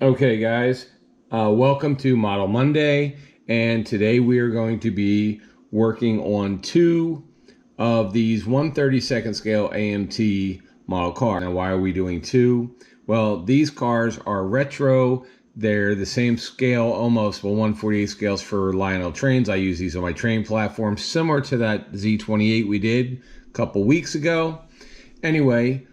Okay guys, welcome to Model Monday, and today we are going to be working on two of these 1/32 scale AMT model cars. Now why are we doing two? Well, these cars are retro. They're the same scale almost, well 1/48 scales for Lionel trains. I use these on my train platform, similar to that Z28 we did a couple weeks ago. Anyway,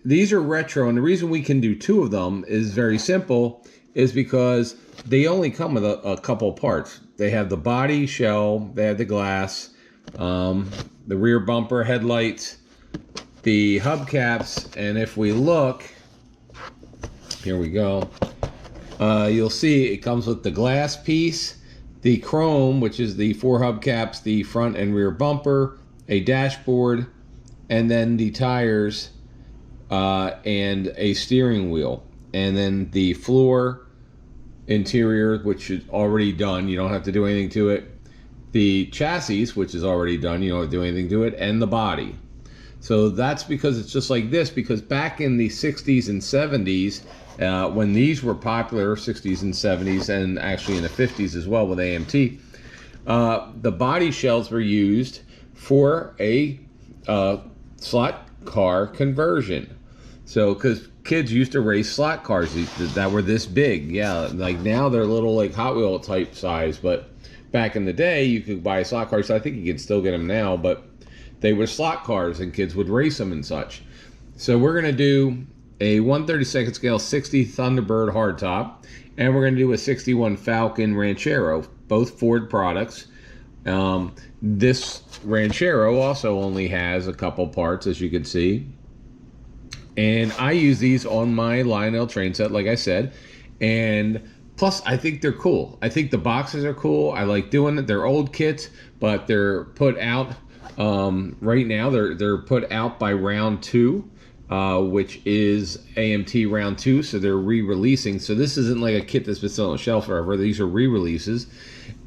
these are retro, and the reason we can do two of them is very simple, is because they only come with a couple parts. They have the body shell, they have the glass, the rear bumper, headlights, the hubcaps, and if we look, here we go, you'll see it comes with the glass piece, the chrome, which is the four hubcaps, the front and rear bumper, a dashboard, and then the tires, and a steering wheel, and then the floor interior, which is already done, you don't have to do anything to it, the chassis, which is already done, you don't have to do anything to it, and the body. So that's because it's just like this, because back in the 60s and 70s, when these were popular, 60s and 70s, and actually in the 50s as well with AMT, the body shells were used for a slot car conversion. So, because kids used to race slot cars that were this big, yeah, like now they're little like Hot Wheel type size, but back in the day you could buy a slot car, so I think you can still get them now, but they were slot cars and kids would race them and such. So we're going to do a 1/32 scale 60 Thunderbird hardtop, and we're going to do a 61 Falcon Ranchero, both Ford products. This Ranchero also only has a couple parts, as you can see, and I use these on my Lionel train set, like I said, and plus I think they're cool. I think the boxes are cool. I like doing it. They're old kits, but they're put out right now. They're put out by round 2, which is AMT round 2, so they're re-releasing. So this isn't like a kit that's been sitting on the shelf forever. These are re-releases,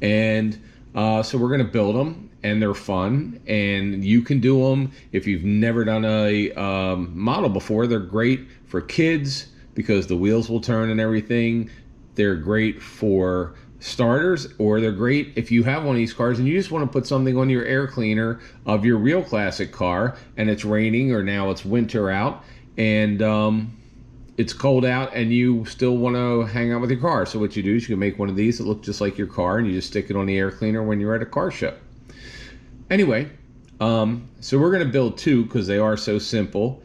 and so we're gonna build them, and they're fun, and you can do them if you've never done a model before. They're great for kids because the wheels will turn and everything. They're great for starters, or they're great if you have one of these cars and you just want to put something on your air cleaner of your real classic car, and it's raining or now it's winter out, and it's cold out, and you still want to hang out with your car. So what you do is you can make one of these that look just like your car, and you just stick it on the air cleaner when you're at a car show. Anyway, so we're going to build two because they are so simple,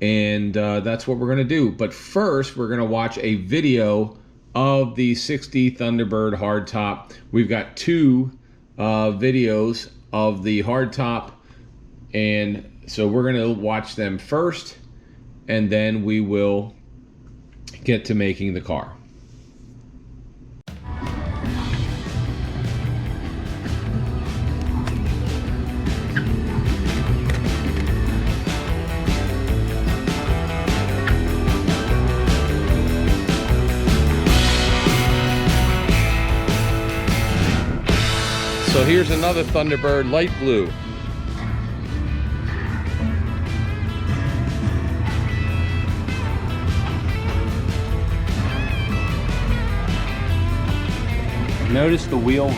and that's what we're going to do. But first, we're going to watch a video of the 60 Thunderbird hardtop. We've got two videos of the hardtop, and so we're going to watch them first, and then we will get to making the car. So here's another Thunderbird, light blue. Notice the wheel.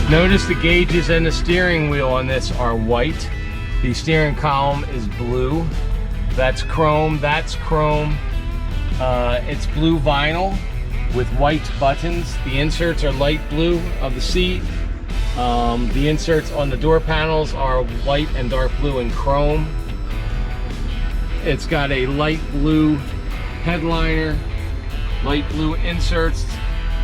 Notice the gauges and the steering wheel on this are white. The steering column is blue. That's chrome, that's chrome. It's blue vinyl with white buttons. The inserts are light blue of the seat. The inserts on the door panels are white and dark blue and chrome. It's got a light blue headliner, light blue inserts.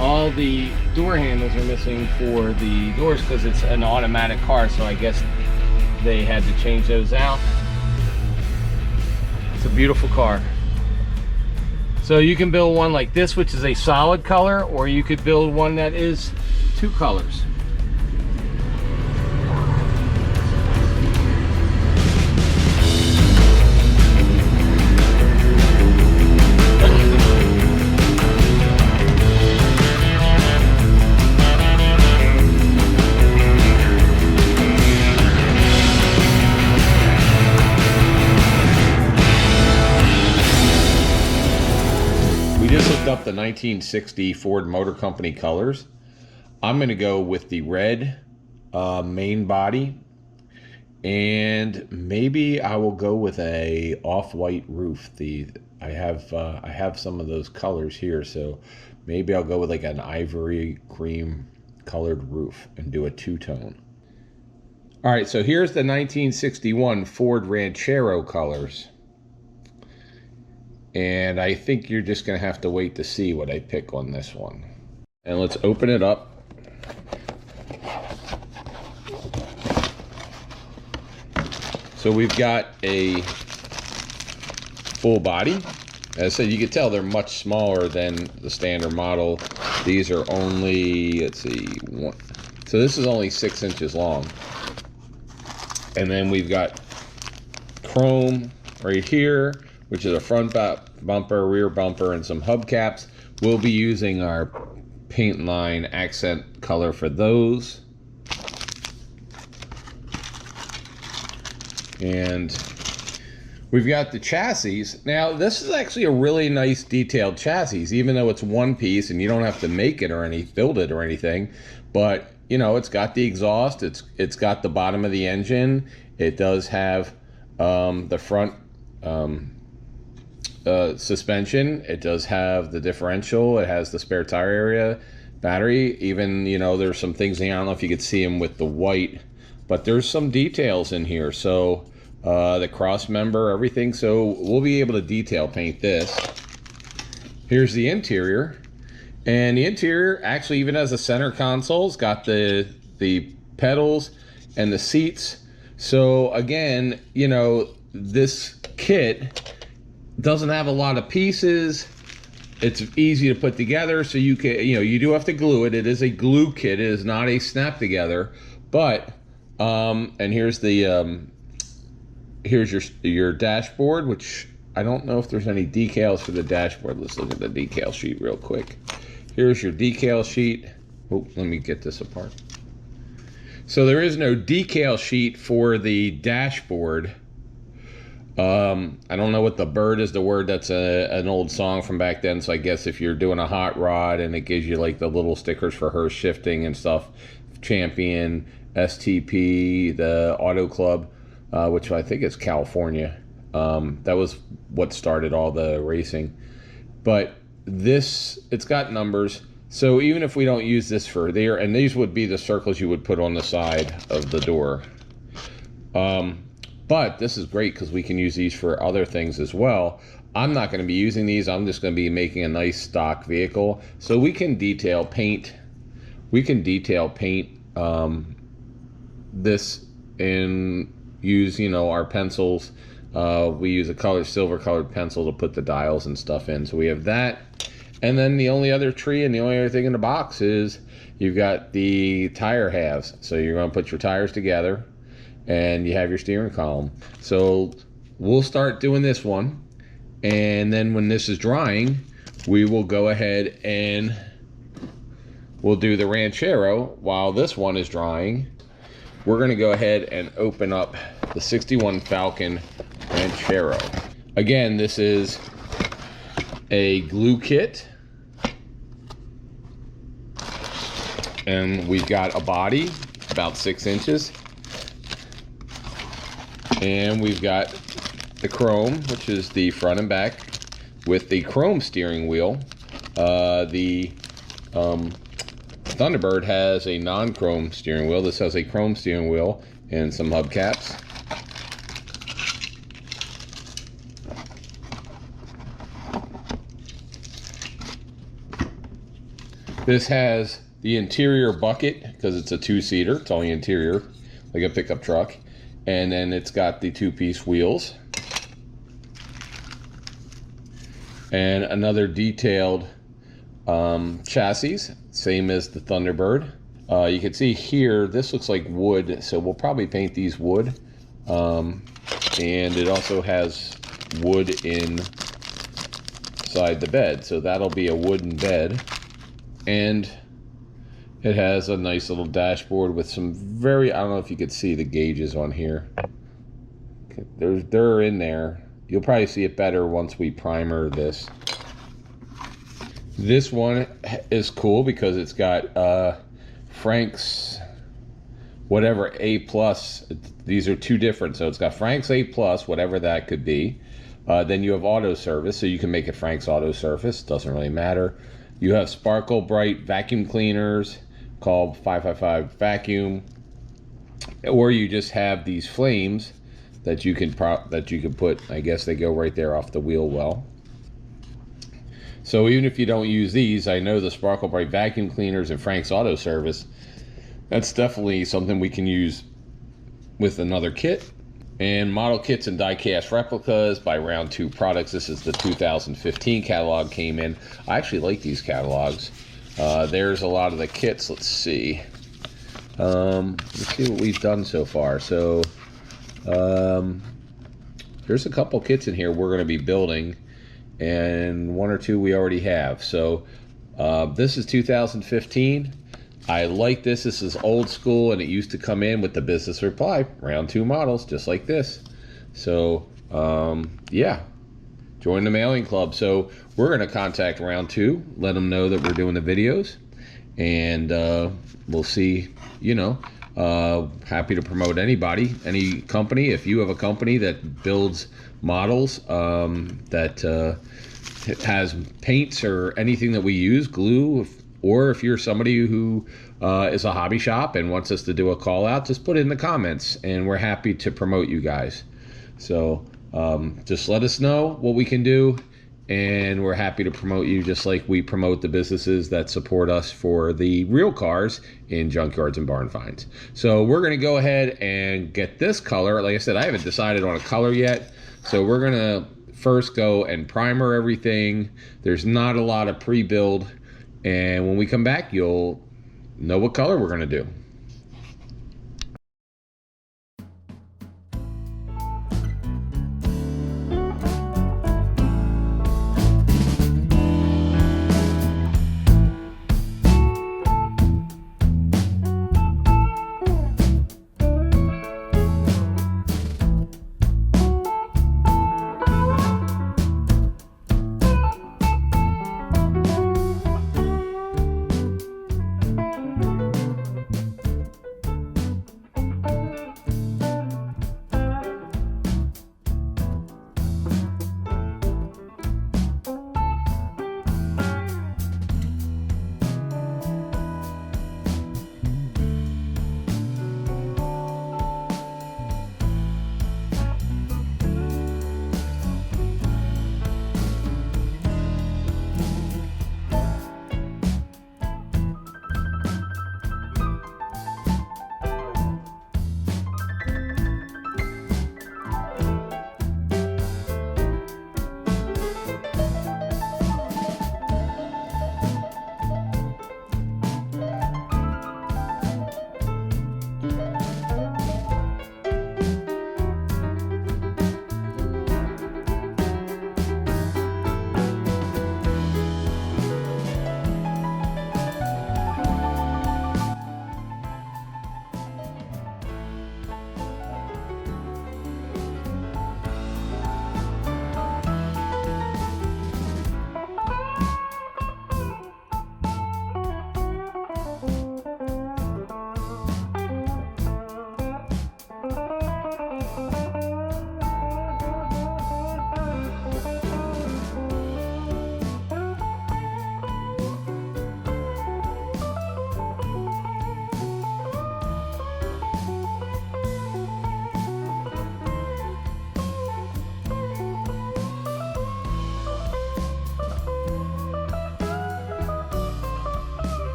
All the door handles are missing for the doors because it's an automatic car, so I guess they had to change those out. It's a beautiful car. So you can build one like this, which is a solid color, or you could build one that is two colors. Up the 1960 Ford Motor Company colors. I'm going to go with the red main body, and maybe I will go with a off-white roof. I have some of those colors here, so maybe I'll go with like an ivory cream colored roof and do a two-tone. All right, so here's the 1961 Ford Ranchero colors. And I think you're just going to have to wait to see what I pick on this one. And let's open it up. So we've got a full body. As I said, you can tell they're much smaller than the standard model. These are only, let's see, one. So this is only 6 inches long. And then we've got chrome right here, which is a front bumper, rear bumper, and some hubcaps. We'll be using our paint line accent color for those. And we've got the chassis. Now, this is actually a really nice detailed chassis, even though it's one piece and you don't have to make it or build it or anything. But, you know, it's got the exhaust, it's got the bottom of the engine. It does have the front suspension. It does have the differential. It has the spare tire area, battery. Even, you know, there's some things in here. I don't know if you could see them with the white, but there's some details in here. So the cross member, everything. So we'll be able to detail paint this. Here's the interior, and the interior actually even has a center console. It's got the pedals and the seats. So again, you know, this kit doesn't have a lot of pieces. It's easy to put together, so you can, you know, you do have to glue it. It is a glue kit. It is not a snap together. But and here's the here's your dashboard, which I don't know if there's any decals for the dashboard. Let's look at the decal sheet real quick. Here's your decal sheet. Oh, let me get this apart. So there is no decal sheet for the dashboard. I don't know what the bird is. The word, that's an old song from back then. So I guess if you're doing a hot rod and it gives you like the little stickers for her shifting and stuff, Champion, STP, the Auto Club, which I think is California. That was what started all the racing. But this, it's got numbers. So even if we don't use this for there, and these would be the circles you would put on the side of the door. But this is great because we can use these for other things as well. I'm not going to be using these. I'm just going to be making a nice stock vehicle. So we can detail paint. We can detail paint this and use, you know, our pencils. We use a silver colored pencil to put the dials and stuff in. So we have that. And then the only other tree and the only other thing in the box is you've got the tire halves. So you're going to put your tires together, and you have your steering column. So we'll start doing this one, and then when this is drying, we will go ahead and we'll do the Ranchero. While this one is drying, we're going to go ahead and open up the 61 Falcon Ranchero. Again, this is a glue kit. And we've got a body about 6 inches. And we've got the chrome, which is the front and back, with the chrome steering wheel. The Thunderbird has a non-chrome steering wheel. This has a chrome steering wheel and some hubcaps. This has the interior bucket because it's a 2-seater. It's only interior, like a pickup truck. And then it's got the 2-piece wheels. And another detailed chassis, same as the Thunderbird. You can see here, this looks like wood, so we'll probably paint these wood. And it also has wood inside the bed, so that'll be a wooden bed. And it has a nice little dashboard with some I don't know if you could see the gauges on here. They're in there. You'll probably see it better once we primer this. This one is cool because it's got Frank's whatever A+. These are 2 different. So it's got Frank's A+, whatever that could be. Then you have auto service, so you can make it Frank's auto service. Doesn't really matter. You have Sparkle Bright vacuum cleaners called 555 vacuum, or you just have these flames that you can put. I guess they go right there off the wheel well. So even if you don't use these, I know the Sparkle Bright vacuum cleaners and Frank's auto service, that's definitely something we can use with another kit. And model kits and die cast replicas by Round 2 Products. This is the 2015 catalog came in. I actually like these catalogs. There's a lot of the kits. Let's see. Let's see what we've done so far. So there's a couple kits in here we're going to be building, and 1 or 2 we already have. So this is 2015. I like this. This is old school, and it used to come in with the business reply, Round 2 models, just like this. So, yeah, join the mailing club. So we're going to contact Round 2, let them know that we're doing the videos, and we'll see, you know, happy to promote anybody, any company. If you have a company that builds models that has paints or anything that we use, glue, or if you're somebody who is a hobby shop and wants us to do a call out, just put it in the comments and we're happy to promote you guys. So just let us know what we can do, and we're happy to promote you just like we promote the businesses that support us for the real cars in junkyards and barn finds. So we're going to go ahead and get this color. Like I said, I haven't decided on a color yet. So we're going to first go and primer everything. There's not a lot of pre-build. And when we come back, you'll know what color we're going to do.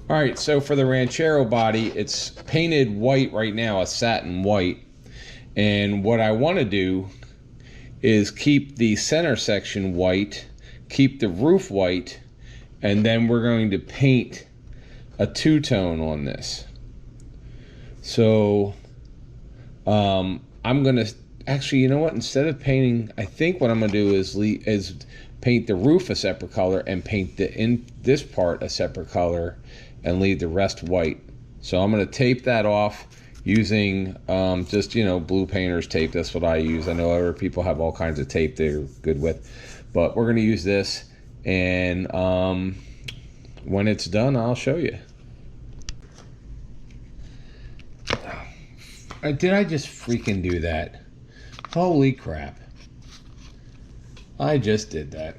All right, so for the Ranchero body, it's painted white right now, a satin white. And what I want to do is keep the center section white, keep the roof white, and then we're going to paint a two-tone on this. So I'm gonna actually, you know what? Instead of painting, I think what I'm gonna do is paint the roof a separate color and paint this part a separate color and leave the rest white. So I'm gonna tape that off using just, you know, blue painter's tape. That's what I use. I know other people have all kinds of tape they're good with, but we're gonna use this, and when it's done, I'll show you. Did I just freaking do that? Holy crap. I just did that.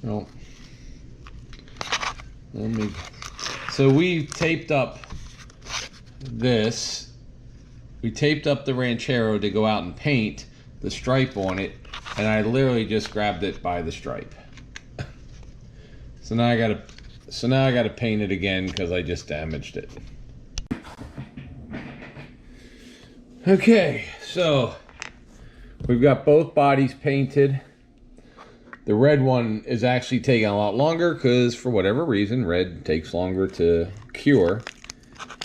No. So we taped up this. We taped up the Ranchero to go out and paint the stripe on it, and I literally just grabbed it by the stripe. So now I gotta paint it again because I just damaged it. Okay, so we've got both bodies painted. The red one is actually taking a lot longer because for whatever reason, red takes longer to cure.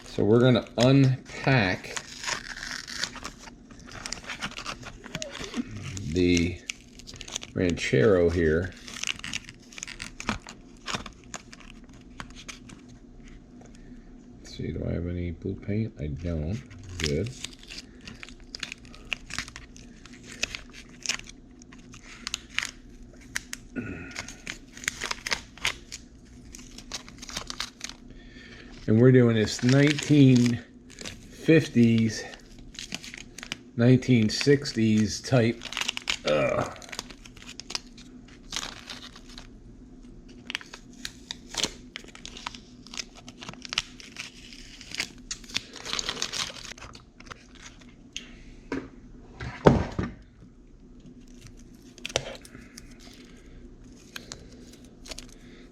So we're gonna unpack the Ranchero here. Let's see, do I have any blue paint? I don't. Good. And we're doing this 1950s, 1960s type.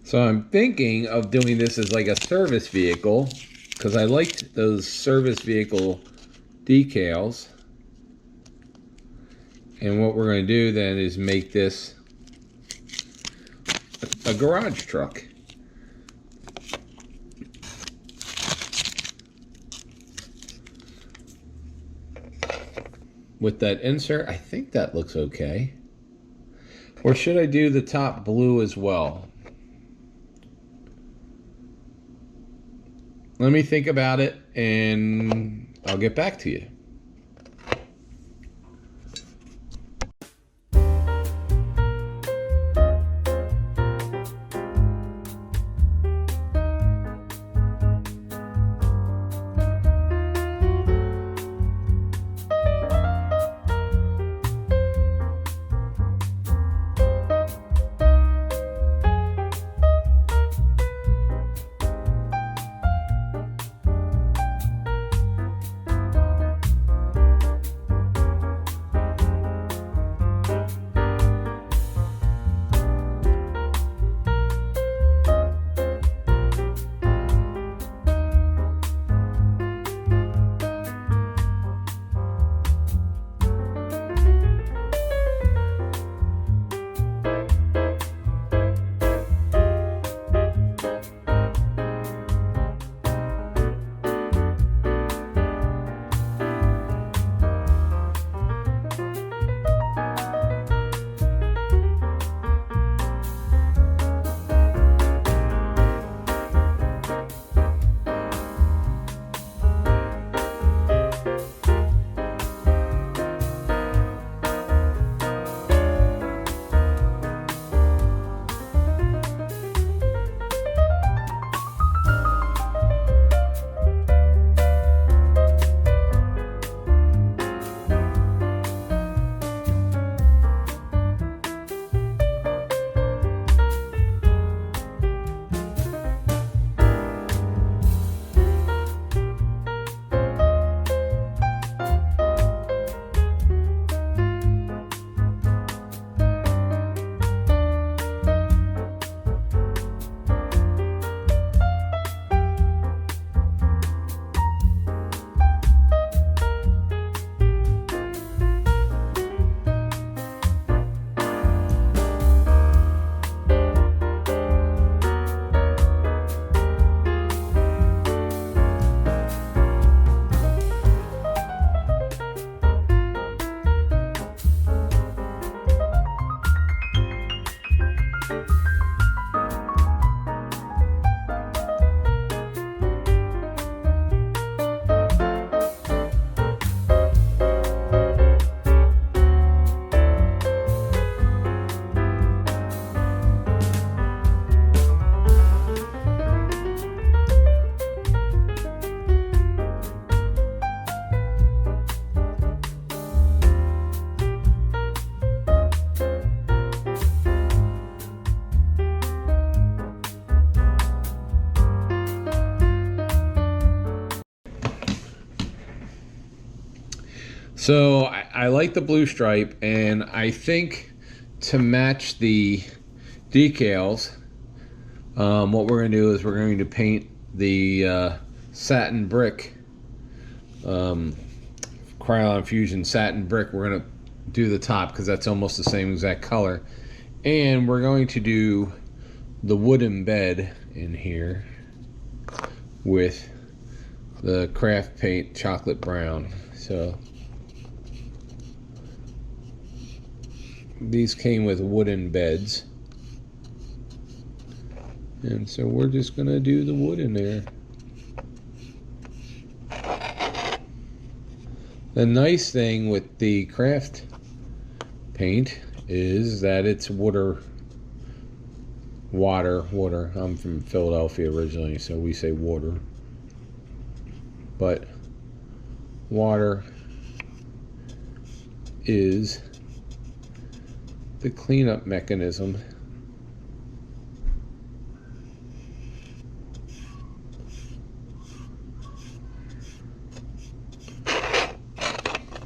So I'm thinking of doing this as like a service vehicle because I liked those service vehicle decals. And what we're going to do then is make this a garage truck. With that insert, I think that looks okay. Or should I do the top blue as well? Let me think about it, and I'll get back to you. So I like the blue stripe, and I think to match the decals, what we're going to do is we're going to paint the satin brick, Krylon Fusion satin brick. We're going to do the top because that's almost the same exact color, and we're going to do the wooden bed in here with the craft paint chocolate brown. So these came with wooden beds, and so we're just gonna do the wood in there. The nice thing with the craft paint is that it's water. I'm from Philadelphia originally, so we say water, but water is the cleanup mechanism.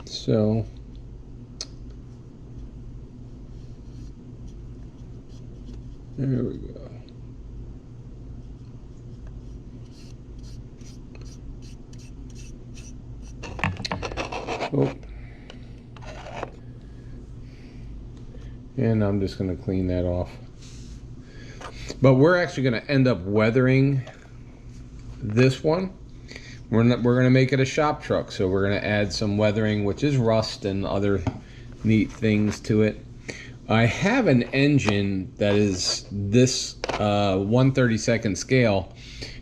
So there we go. Oh. And I'm just going to clean that off. But we're actually going to end up weathering this one. We're going to make it a shop truck, so we're going to add some weathering, which is rust and other neat things to it. I have an engine that is this 1/32 scale.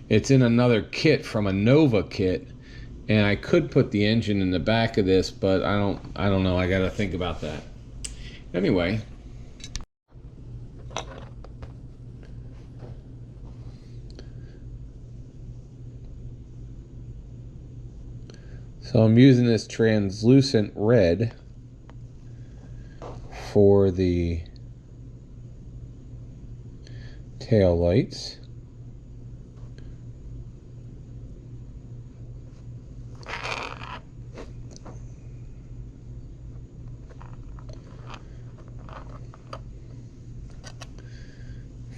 It's in another kit from a Nova kit, and I could put the engine in the back of this, but I don't know. I got to think about that. Anyway. So I'm using this translucent red for the tail lights.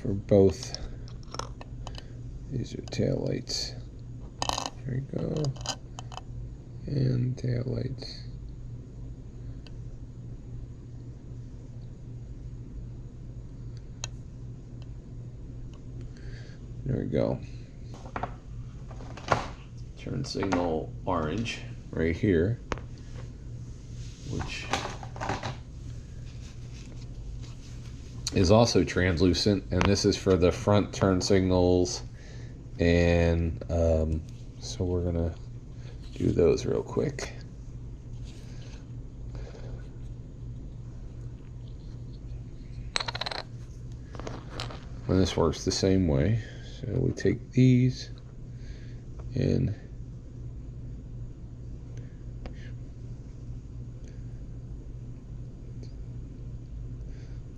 For both, these are tail lights. There we go. And tail lights. There we go. Turn signal orange right here, which is also translucent, and this is for the front turn signals, and so we're gonna do those real quick. And this works the same way. So we take these and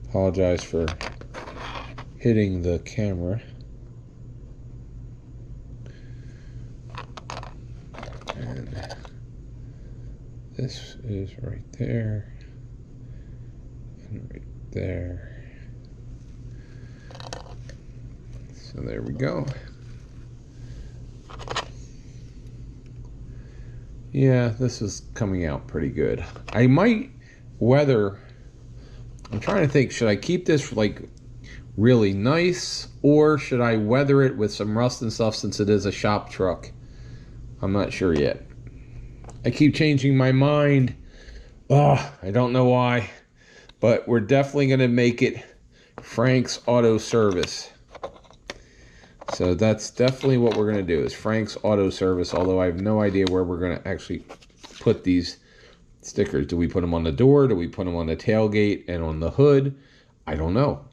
apologize for hitting the camera. And this is right there and right there. So there we go. Yeah, this is coming out pretty good. I might weather, I'm trying to think, should I keep this like really nice, or should I weather it with some rust and stuff since it is a shop truck? I'm not sure yet. I keep changing my mind. I don't know why, but we're definitely going to make it Frank's Auto Service. So that's definitely what we're going to do, is Frank's Auto Service, although I have no idea where we're going to actually put these stickers. Do we put them on the door? Do we put them on the tailgate and on the hood? I don't know.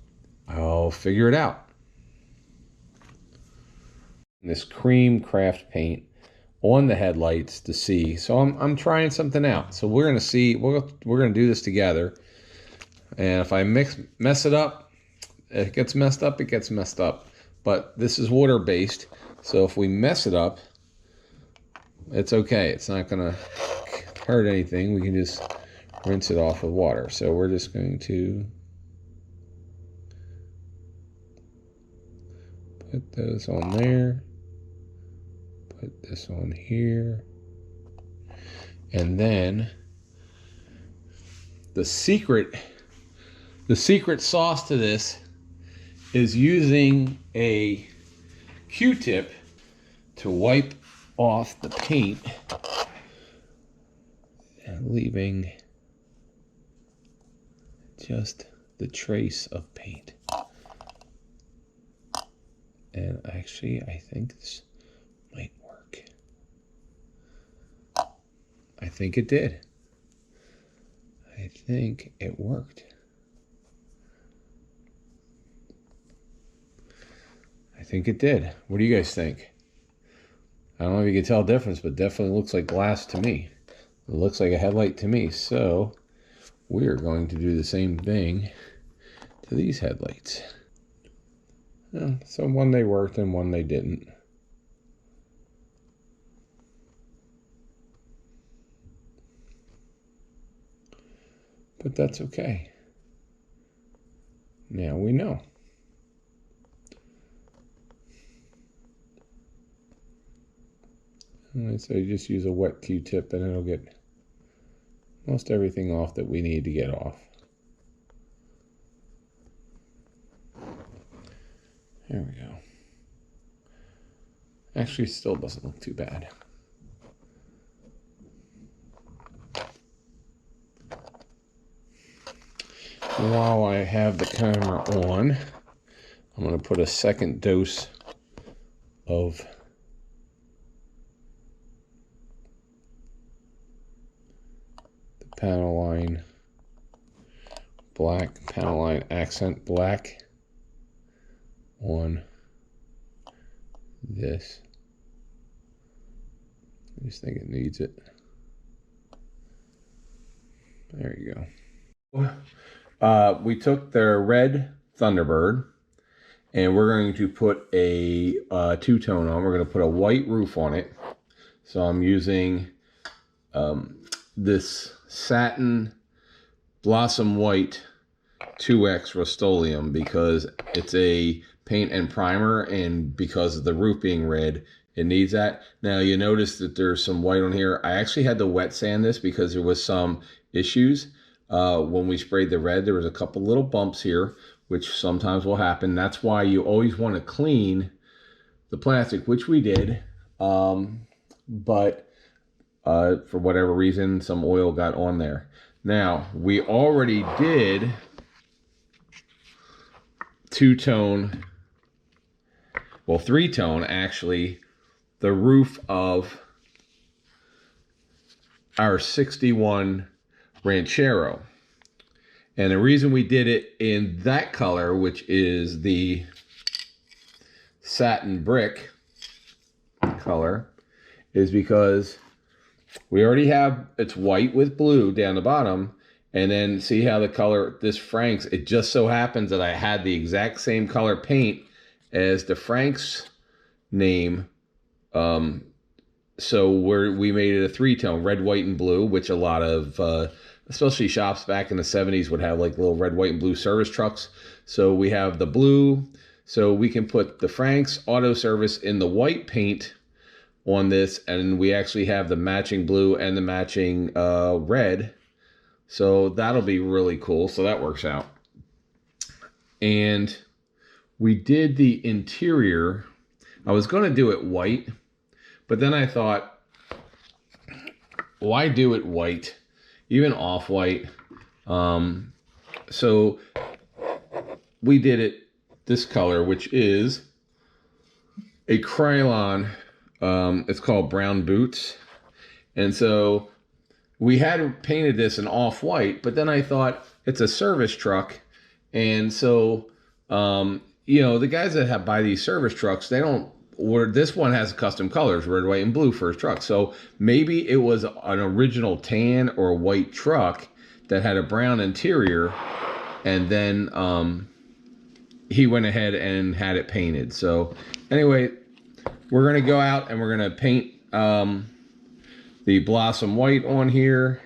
I'll figure it out. This cream craft paint on the headlights to see. So I'm trying something out. So we're going to see. We're going to do this together. And if I mess it up, it gets messed up, it gets messed up. But this is water-based, so if we mess it up, it's okay. It's not going to hurt anything. We can just rinse it off with water. So we're just going to put those on there. Put this on here. And then the secret sauce to this is using a Q-tip to wipe off the paint and leaving just the trace of paint. And actually, I think this might work. I think it did. I think it worked. I think it did. What do you guys think? I don't know if you can tell the difference, but definitely looks like glass to me. It looks like a headlight to me. So we're going to do the same thing to these headlights. So one they worked and one they didn't. But that's okay. Now we know. Alright, so you just use a wet Q-tip and it'll get most everything off that we need to get off. There we go. Actually, still doesn't look too bad. While I have the camera on, I'm going to put a second dose of the panel line black, panel line accent black on this. I just think it needs it. There you go. We took their red Thunderbird and we're going to put a two-tone on. We're going to put a white roof on it. So I'm using this satin Blossom White 2X Rust-Oleum because it's a paint and primer, and because of the roof being red, it needs that. Now you notice that there's some white on here. I actually had to wet sand this because there was some issues. When we sprayed the red, there was a couple little bumps here, which sometimes will happen. That's why you always want to clean the plastic, which we did. But for whatever reason, some oil got on there. Now, we already did two-tone, well, three-tone actually, the roof of our 61 Ranchero. And the reason we did it in that color, which is the satin brick color, is because we already have, it's white with blue down the bottom. And then see how the color, this Frank's, it just so happens that I had the exact same color paint as the Frank's name. So we made it a three-tone, red, white, and blue, which a lot of, especially shops back in the 70s would have like little red, white, and blue service trucks. So we have the blue, so we can put the Frank's Auto Service in the white paint on this, and we actually have the matching blue and the matching red. So that'll be really cool. So that works out. And we did the interior. I was going to do it white, but then I thought, why do it white? Even off-white. So we did it this color, which is a Krylon. It's called Brown Boots. And so we had painted this in off-white, but then I thought it's a service truck. And so, you know, the guys that buy these service trucks, they don't, or this one has custom colors, red, white, and blue for his truck. So maybe it was an original tan or white truck that had a brown interior, and then he went ahead and had it painted. So anyway, we're going to go out and we're going to paint the Blossom White on here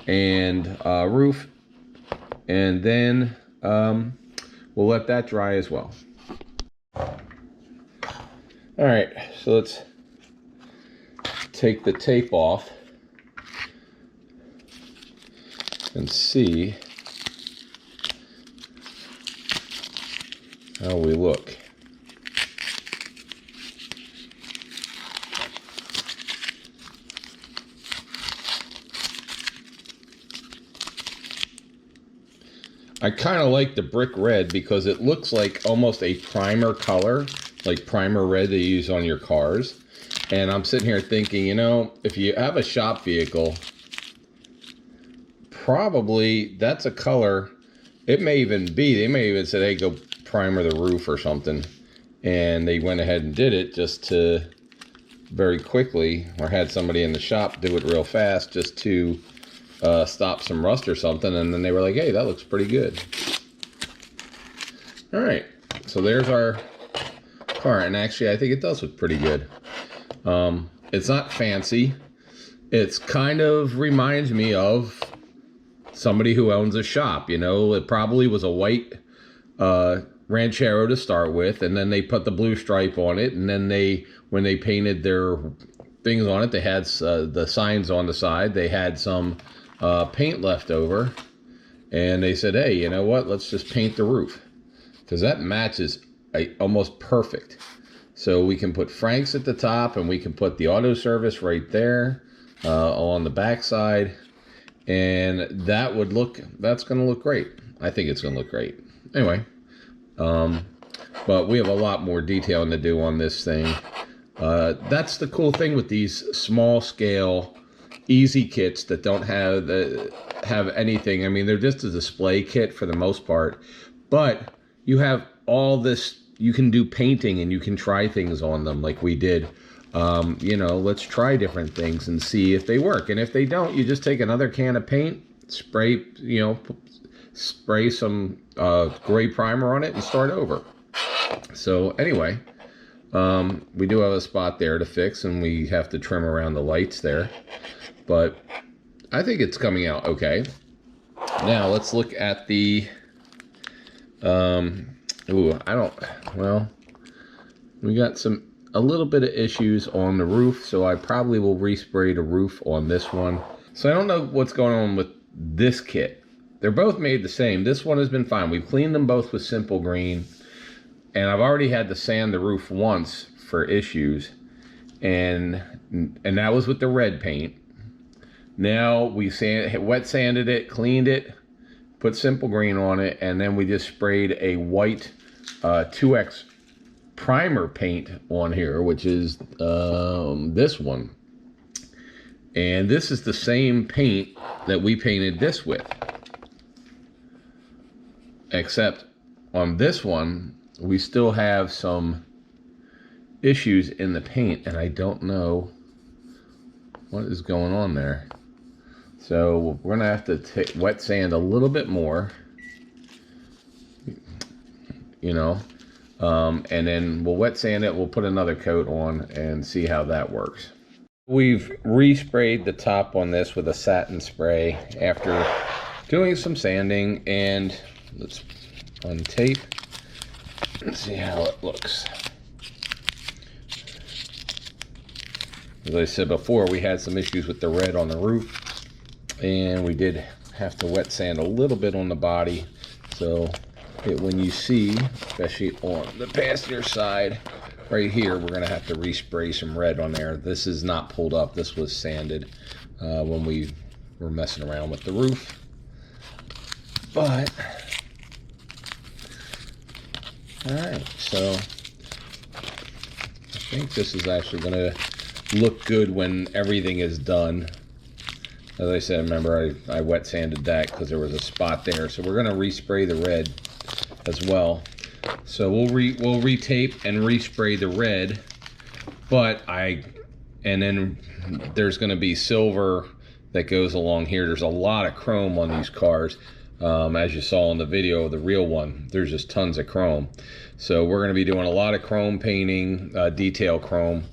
and roof, and then we'll let that dry as well. All right, so let's take the tape off and see how we look. I kind of like the brick red because it looks like almost a primer color, like primer red they use on your cars. And I'm sitting here thinking, you know, if you have a shop vehicle, probably that's a color. It may even be, they may even say, hey, go primer the roof or something. And they went ahead and did it just to very quickly, or had somebody in the shop do it real fast just to stop some rust or something. And then they were like, hey, that looks pretty good. All right, so there's our car. And actually, I think it does look pretty good. It's not fancy. It's kind of reminds me of somebody who owns a shop. You know, it probably was a white Ranchero to start with, and then they put the blue stripe on it, and then when they painted their things on it, they had the signs on the side. They had some paint left over, and they said, hey, you know what, let's just paint the roof, because that matches almost perfect. So we can put Frank's at the top, and we can put the auto service right there on the back side, and that's going to look great. I think it's going to look great. Anyway, but we have a lot more detailing to do on this thing. That's the cool thing with these small scale easy kits that don't have anything. I mean, they're just a display kit for the most part, but you have all this. You can do painting and you can try things on them like we did. You know, let's try different things and see if they work. And if they don't, you just take another can of paint, spray some gray primer on it and start over. So anyway, we do have a spot there to fix, and we have to trim around the lights there, but I think it's coming out okay. Now let's look at the we got a little bit of issues on the roof, so I probably will respray the roof on this one. So I don't know what's going on with this kit. They're both made the same. This one has been fine. We've cleaned them both with simple green, and I've already had to sand the roof once for issues, and that was with the red paint. Now we wet sanded it, cleaned it, put simple green on it, and then we just sprayed a white 2X primer paint on here, which is this one. And this is the same paint that we painted this with, except on this one we still have some issues in the paint, and I don't know what is going on there. So we're gonna have to wet sand a little bit more, you know, and then we'll wet sand it. We'll put another coat on and see how that works. We've resprayed the top on this with a satin spray after doing some sanding, and let's untape and see how it looks. As I said before, we had some issues with the red on the roof, and we did have to wet sand a little bit on the body. So when you see, especially on the passenger side right here, we're going to have to respray some red on there. This is not pulled up. This was sanded when we were messing around with the roof. But All right, so I think this is actually going to look good when everything is done. As I said, remember I wet sanded that because there was a spot there. So we're going to respray the red as well. So we'll retape and respray the red, and then there's going to be silver that goes along here. There's a lot of chrome on these cars. As you saw in the video, the real one, there's just tons of chrome. So we're going to be doing a lot of chrome painting, detail chrome,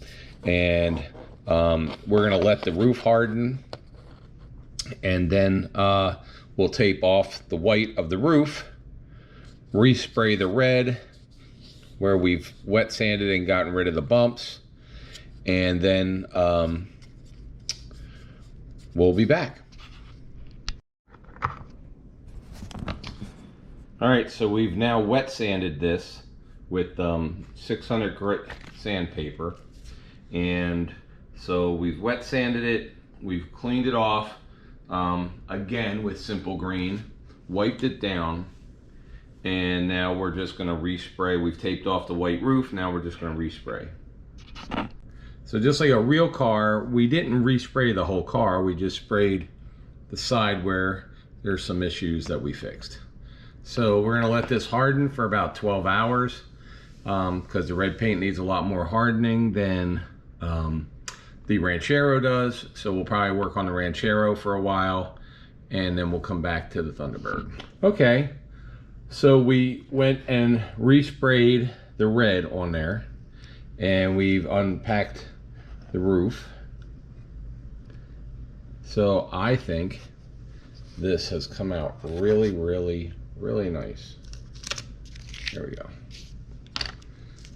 and we're going to let the roof harden, and then we'll tape off the white of the roof, respray the red where we've wet sanded and gotten rid of the bumps, and then we'll be back. All right, so we've now wet sanded this with 600 grit sandpaper, and so we've wet sanded it, we've cleaned it off again with simple green, wiped it down, and now we're just going to respray. We've taped off the white roof, now we're just going to respray. So just like a real car, we didn't respray the whole car, we just sprayed the side where there's some issues that we fixed. So we're going to let this harden for about 12 hours because the red paint needs a lot more hardening than the Ranchero does. So we'll probably work on the Ranchero for a while, and then we'll come back to the Thunderbird. Okay, so we went and resprayed the red on there, and we've unpacked the roof. So I think this has come out really, really, really nice. There we go.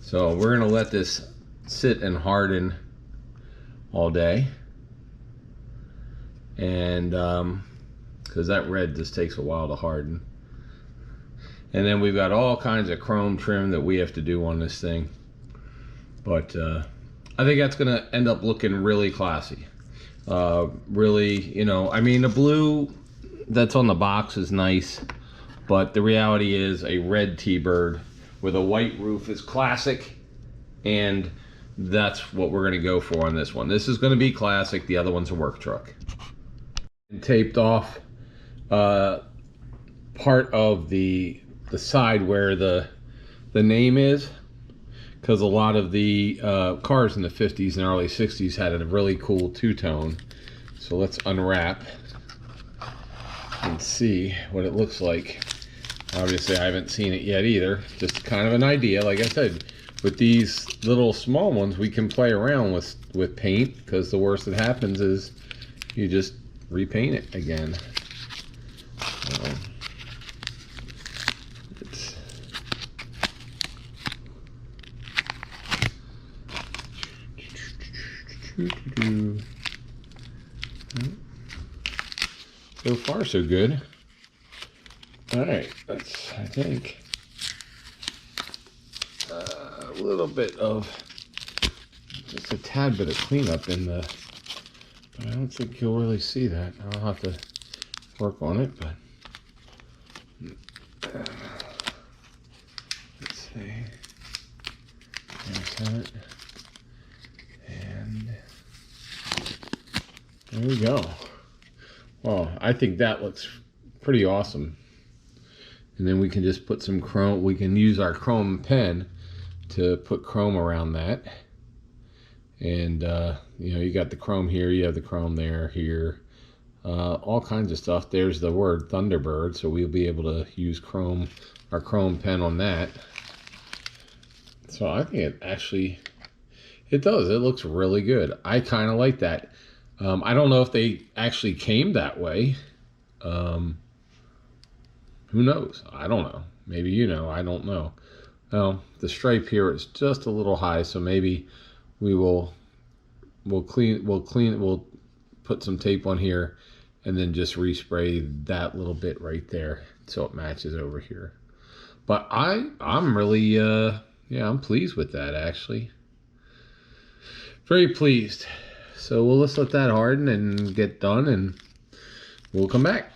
So we're gonna let this sit and harden all day, and because that red just takes a while to harden. And then we've got all kinds of chrome trim that we have to do on this thing, but I think that's gonna end up looking really classy. Really, you know, I mean, the blue that's on the box is nice, but the reality is a red T-Bird with a white roof is classic, and that's what we're going to go for on this one. This is going to be classic. The other one's a work truck. And taped off part of the side where the name is, because a lot of the cars in the 50s and early 60s had a really cool two-tone. So let's unwrap and see what it looks like. Obviously I haven't seen it yet either, just kind of an idea. Like I said, with these little small ones we can play around with paint, because the worst that happens is you just repaint it again. So far so good. All right, that's, I think, a little bit of, just a tad bit of cleanup in the, but I don't think you'll really see that. I'll have to work on it, but let's see. There's that. And there we go. Well, I think that looks pretty awesome. And then we can just put some chrome, we can use our chrome pen to put chrome around that. And you know, you got the chrome here, you have the chrome there, here, all kinds of stuff. There's the word Thunderbird, so we'll be able to use chrome, our chrome pen on that. So I think it actually, it does, it looks really good. I kind of like that. I don't know if they actually came that way. Who knows? I don't know. Maybe you know. I don't know. Well, the stripe here is just a little high, so maybe we'll put some tape on here and then just respray that little bit right there so it matches over here. But I'm really yeah, I'm pleased with that actually. Very pleased. So let's let that harden and get done, and we'll come back.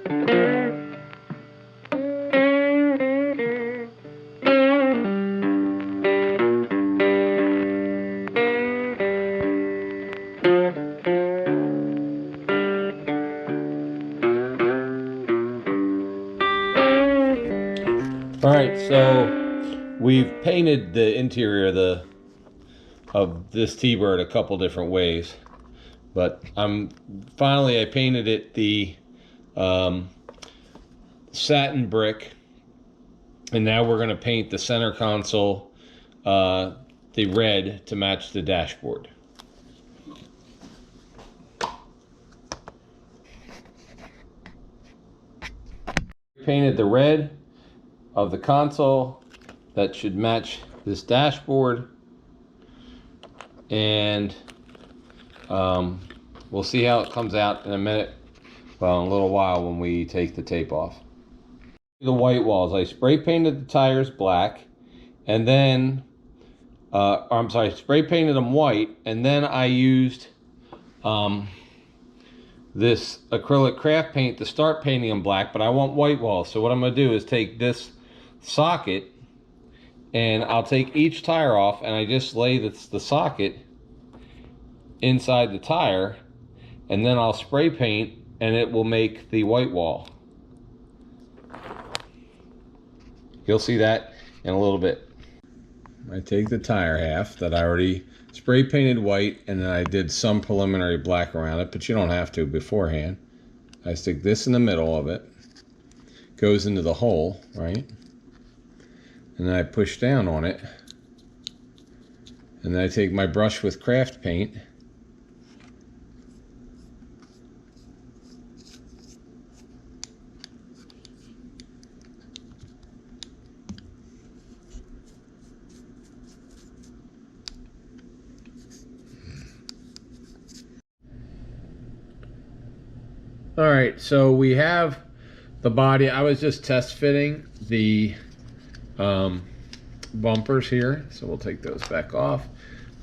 All right, so we've painted the interior of this T-Bird a couple different ways, but finally I painted it the satin brick, and now we're going to paint the center console the red to match the dashboard. Painted the red of the console that should match this dashboard, and we'll see how it comes out in a minute, well, in a little while when we take the tape off. The white walls, I spray painted the tires black, and then I'm sorry, spray painted them white, and then I used this acrylic craft paint to start painting them black, but I want white walls. So what I'm going to do is take this socket, and I'll take each tire off, and I just lay the socket inside the tire, and then I'll spray paint, and it will make the white wall. You'll see that in a little bit. I take the tire half that I already spray painted white, and then I did some preliminary black around it, but you don't have to beforehand. I stick this in the middle of it, goes into the hole, right? And then I push down on it, and then I take my brush with craft paint, all right, so we have the body. I was just test fitting the bumpers here, so we'll take those back off.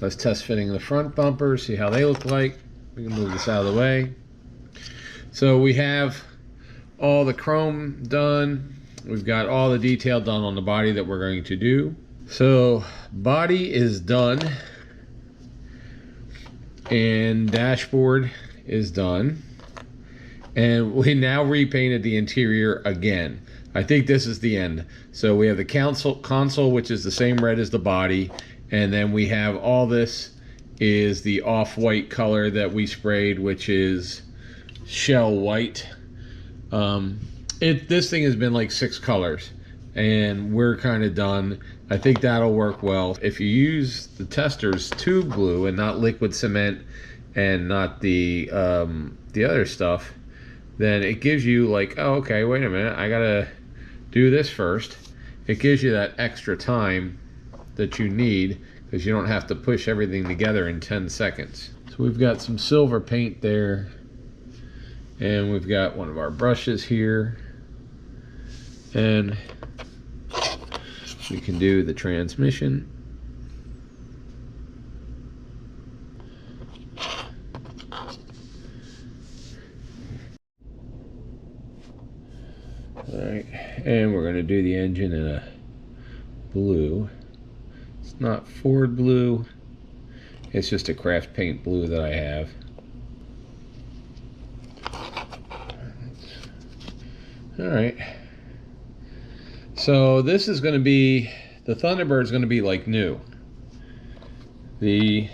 Let's test fitting the front bumpers, see how they look like. We can move this out of the way. So we have all the chrome done. We've got all the detail done on the body that we're going to do. So body is done, and dashboard is done. And we now repainted the interior again. I think this is the end. So we have the console, which is the same red as the body. And then we have all this is the off-white color that we sprayed, which is shell white. This thing has been like 6 colors, and we're kind of done. I think that'll work well. If you use the tester's tube glue and not liquid cement and not the other stuff, then it gives you like, oh, okay, wait a minute, I gotta do this first. It gives you that extra time that you need, because you don't have to push everything together in 10 seconds. So we've got some silver paint there, and we've got one of our brushes here, and we can do the transmission. All right, and we're going to do the engine in a blue. It's not Ford blue, it's just a craft paint blue that I have. All right, so this is going to be, the Thunderbird is going to be like new. The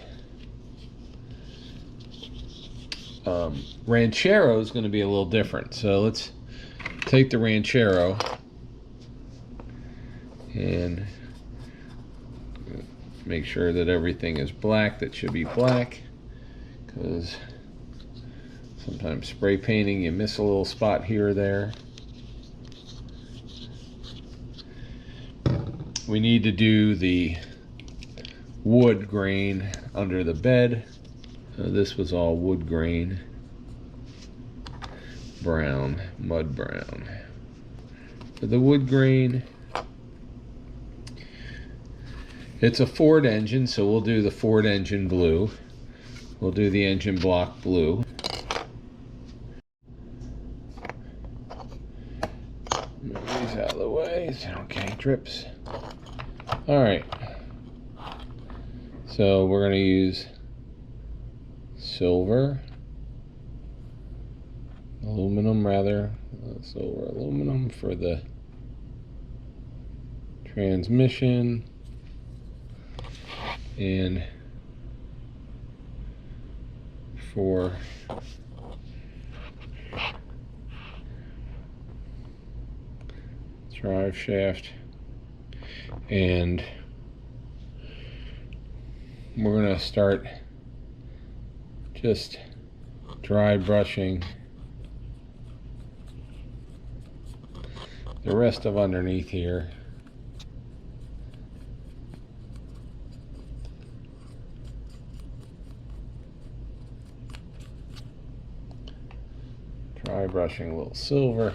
Ranchero is going to be a little different. So let's take the Ranchero and make sure that everything is black. That should be black, because sometimes spray painting you miss a little spot here or there. We need to do the wood grain under the bed. This was all wood grain. Brown, mud brown. For the wood grain, it's a Ford engine, so we'll do the Ford engine blue. We'll do the engine block blue. these out of the way. Okay, drips. All right. So we're going to use silver, aluminum rather, silver aluminum for the transmission, and for drive shaft, and we're going to start just dry brushing the rest of underneath here. Dry brushing a little silver.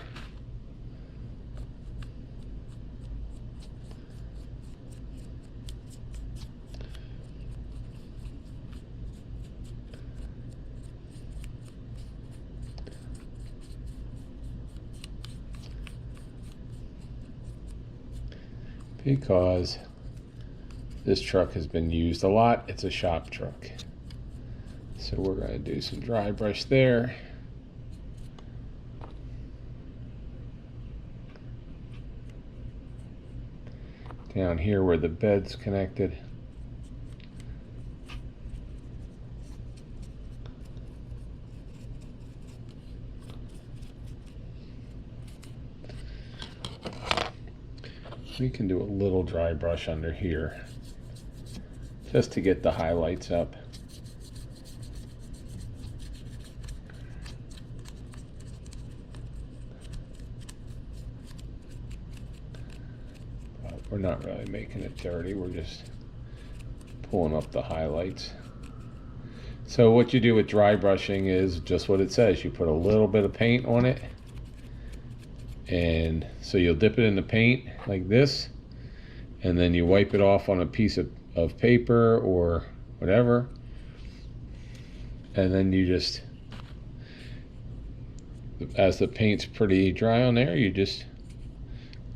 Because this truck has been used a lot, it's a shop truck. So we're going to do some dry brush there. Down here where the bed's connected. We can do a little dry brush under here just to get the highlights up. But we're not really making it dirty, we're just pulling up the highlights. So what you do with dry brushing is just what it says. You put a little bit of paint on it. And so you'll dip it in the paint like this, and then you wipe it off on a piece of paper or whatever, and then you just, as the paint's pretty dry on there, you just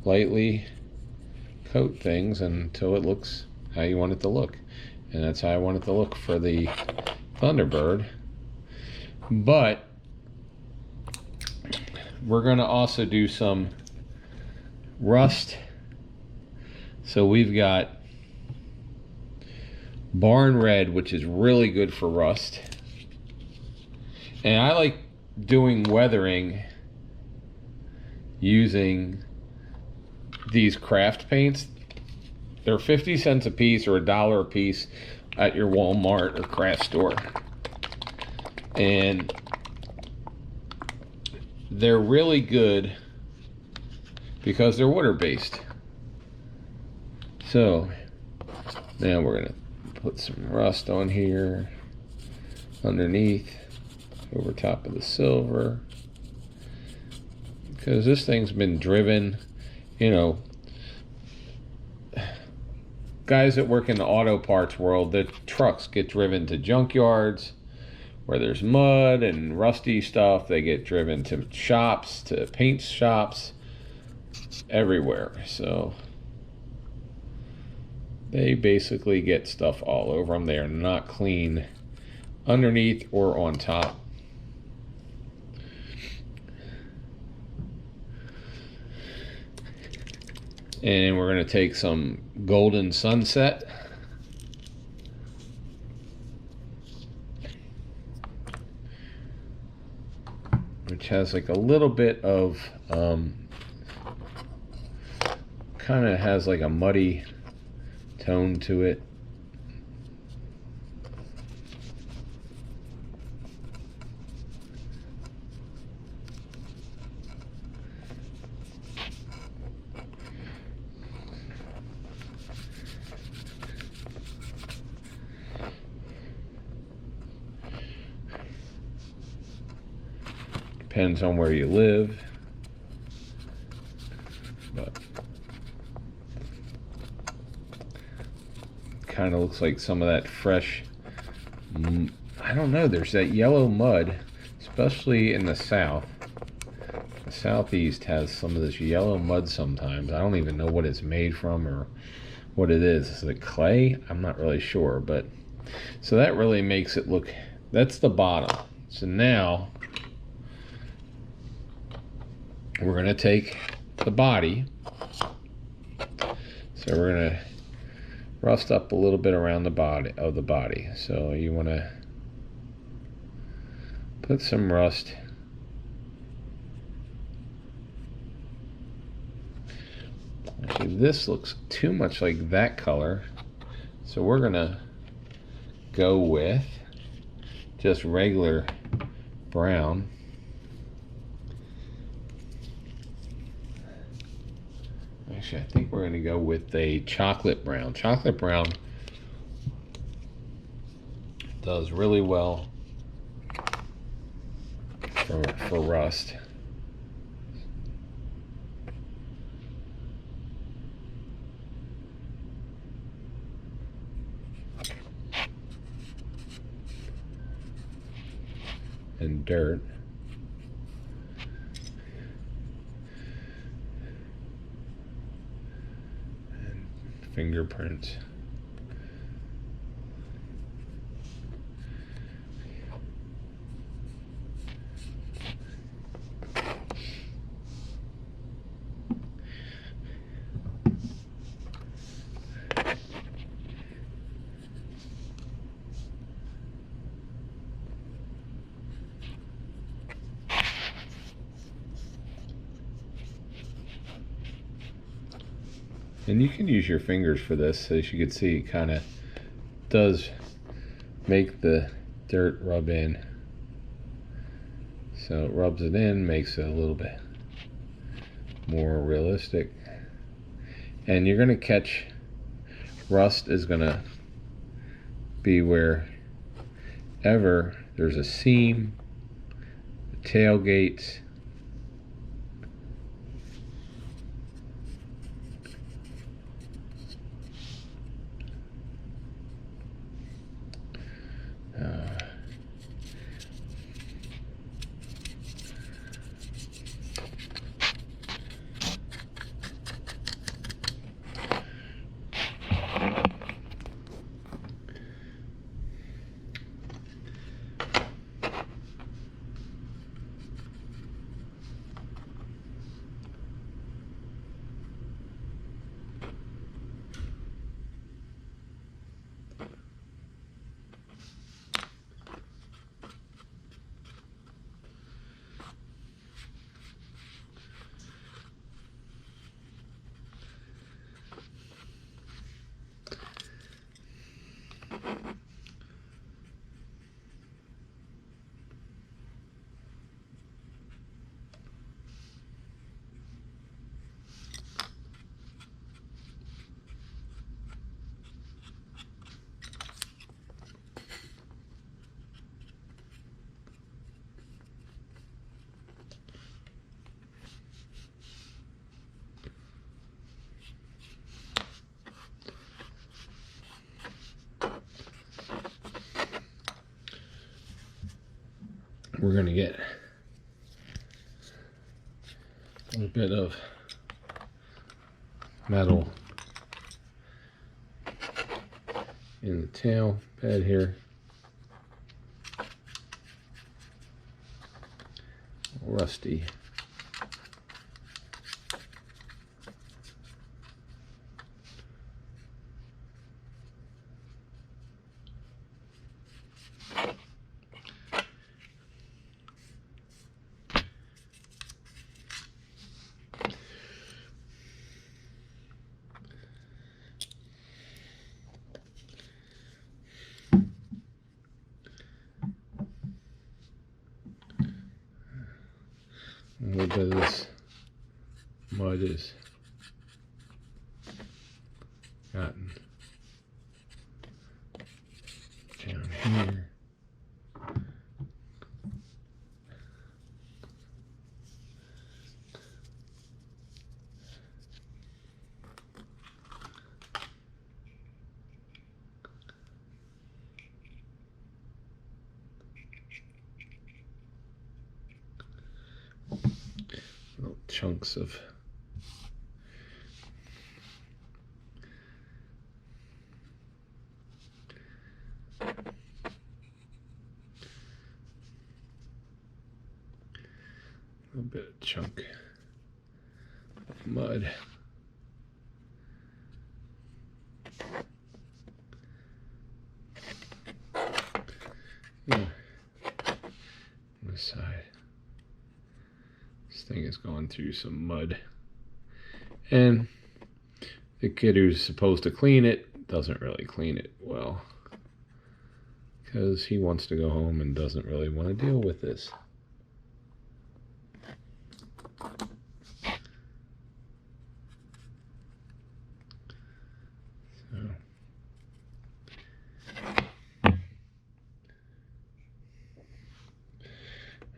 lightly coat things until it looks how you want it to look. And that's how I want it to look for the Thunderbird. But we're going to also do some rust. So we've got Barn Red, which is really good for rust. And I like doing weathering using these craft paints. They're 50 cents a piece or $1 a piece at your Walmart or craft store. And they're really good because they're water-based. So now we're gonna put some rust on here underneath, over top of the silver, because this thing's been driven, you know, guys that work in the auto parts world, the trucks get driven to junkyards where there's mud and rusty stuff. They get driven to shops, to paint shops, everywhere. So they basically get stuff all over them. They are not clean underneath or on top. And we're going to take some Golden Sunset. Which has like a little bit of, kind of has like a muddy tone to it. Depends on where you live, but kind of looks like some of that fresh, I don't know, there's that yellow mud, especially in the south, The southeast has some of this yellow mud sometimes. I don't even know what it's made from or what it is. Is it clay? I'm not really sure, but so that really makes it look, that's the bottom. So now we're going to take the body. So we're going to rust up a little bit around the body. So you want to put some rust. Actually, this looks too much like that color, so we're gonna go with just regular brown. Actually, I think we're gonna go with a chocolate brown. Chocolate brown does really well for rust. And dirt. And fingerprints. And you can use your fingers for this. As you can see, it kind of does make the dirt rub in. So it rubs it in, makes it a little bit more realistic. And you're going to catch, rust is going to be wherever there's a seam, the tailgates, we're going to get a little bit of metal in the tail pad here. Rusty. A little bit of this mud is gotten down here. chunks of chunk of mud. Yeah. On this side, this thing is going through some mud, and the kid who's supposed to clean it doesn't really clean it well because he wants to go home and doesn't really want to deal with this.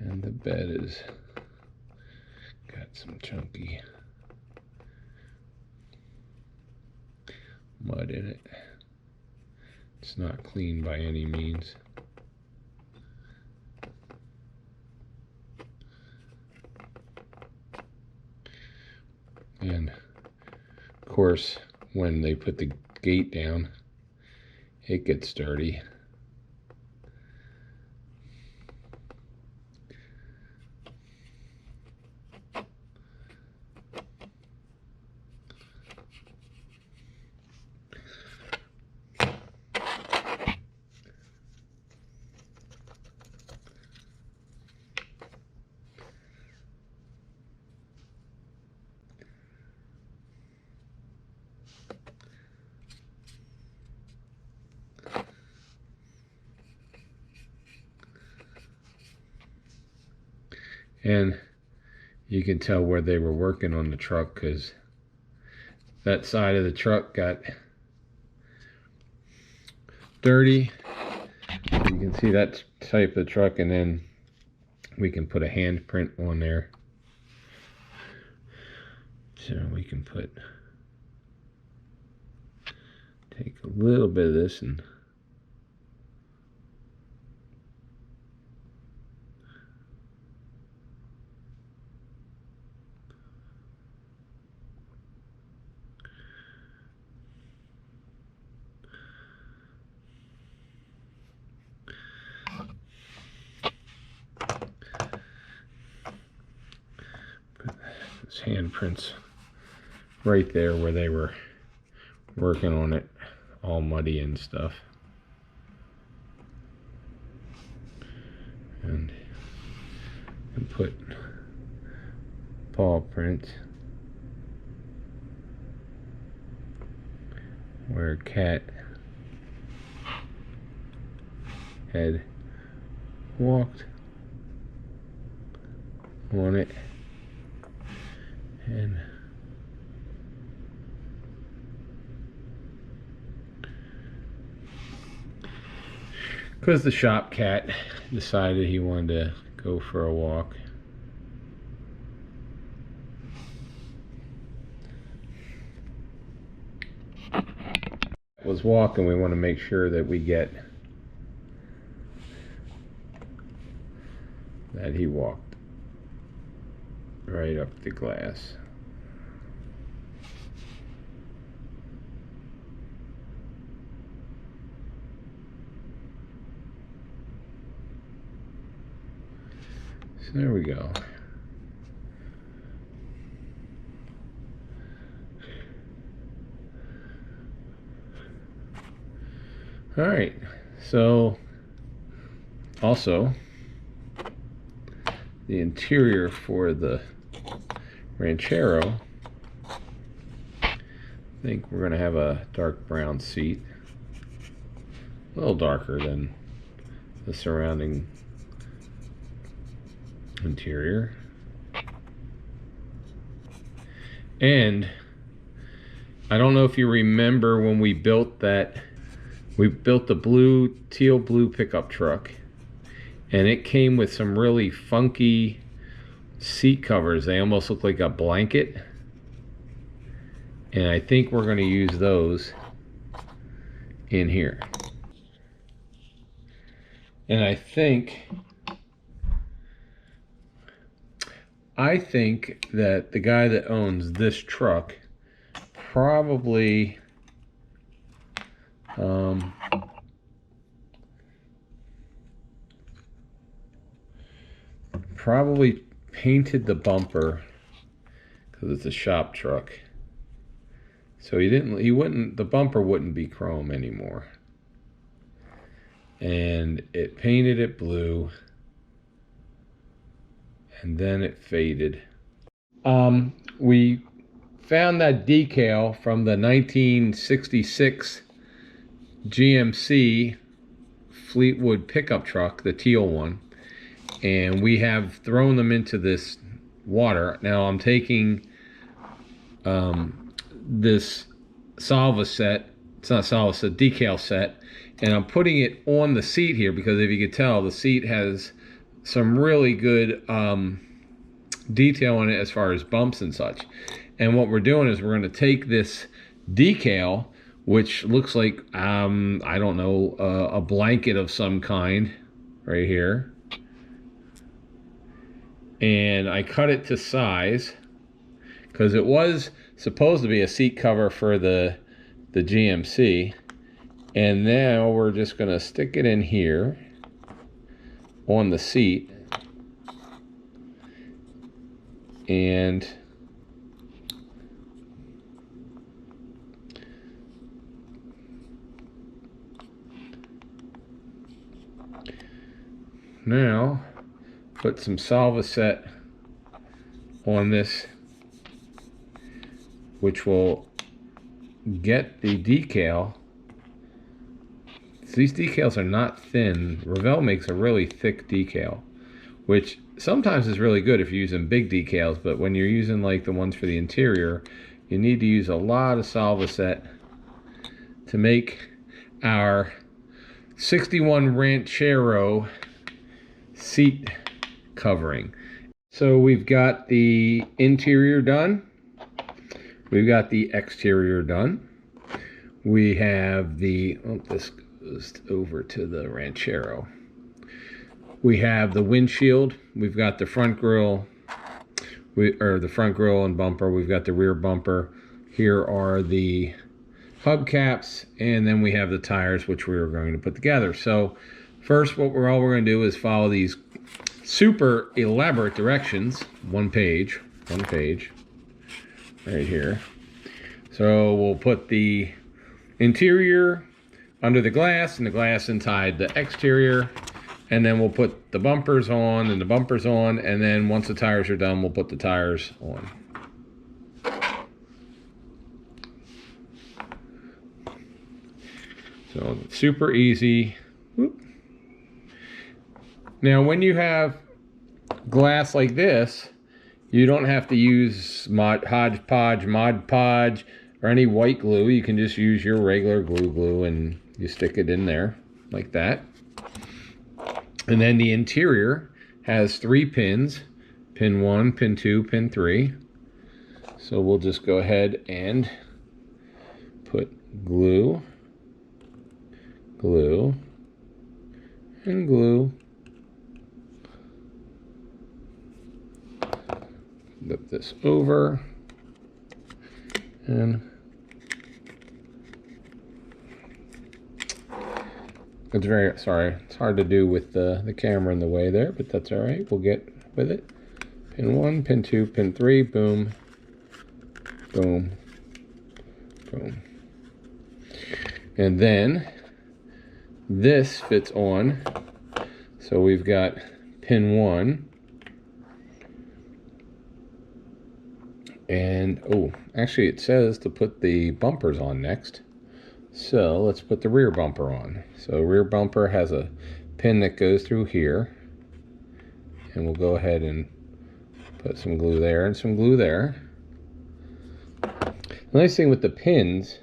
And the bed is got some chunky mud in it. It's not clean by any means. And of course, when they put the gate down, it gets dirty. And you can tell where they were working on the truck because that side of the truck got dirty. You can see that type of truck, and then we can put a handprint on there. So we can take a little bit of this and handprints right there where they were working on it, all muddy and stuff. And put paw prints where a cat had walked on it. And because the shop cat decided he wanted to go for a walk. Was walking, we want to make sure that we get that he walked right up the glass. So there we go. All right, so also the interior for the Ranchero, I think we're going to have a dark brown seat, a little darker than the surrounding interior. And I don't know if you remember when we built that, we built the teal blue pickup truck, and it came with some really funky seat covers. They almost look like a blanket, and I think we're going to use those in here. And I think I think that the guy that owns this truck probably probably painted the bumper, because it's a shop truck. So the bumper wouldn't be chrome anymore. And it painted it blue, and then it faded. We found that decal from the 1966 GMC Fleetwood pickup truck, the teal one, and we have thrown them into this water. Now I'm taking this salva set, it's not salva set, decal set, and I'm putting it on the seat here, because if you could tell, the seat has some really good detail on it as far as bumps and such. And what we're doing is we're going to take this decal, which looks like I don't know, a blanket of some kind right here, and I cut it to size because it was supposed to be a seat cover for the GMC. And now we're just going to stick it in here on the seat, and now put some salva set on this, which will get the decal. These decals are not thin. Revell makes a really thick decal, which sometimes is really good if you're using big decals, but when you're using like the ones for the interior, you need to use a lot of salva set to make our 61 Ranchero seat covering. So we've got the interior done. We've got the exterior done. We have the, this goes over to the Ranchero. We have the windshield. We've got the front grille, the front grille and bumper. We've got the rear bumper. Here are the hubcaps, and then we have the tires, which we are going to put together. So first, all we're going to do is follow these super elaborate directions. One page right here. So we'll put the interior under the glass, and the glass inside the exterior, and then we'll put the bumpers on and the bumpers on, and then once the tires are done, we'll put the tires on. So super easy. Whoop. Now when you have glass like this, you don't have to use Mod Podge or any white glue. You can just use your regular glue and you stick it in there like that. And then the interior has 3 pins, pin 1, pin 2, pin 3. So we'll just go ahead and put glue, and glue. Flip this over, and it's hard to do with the camera in the way there, but that's all right. We'll get with it. Pin 1, pin 2, pin 3, boom, boom, boom. And then this fits on. So we've got pin 1. And, oh, actually it says to put the bumpers on next. So let's put the rear bumper on. So rear bumper has a pin that goes through here. And we'll go ahead and put some glue there and some glue there. The nice thing with the pins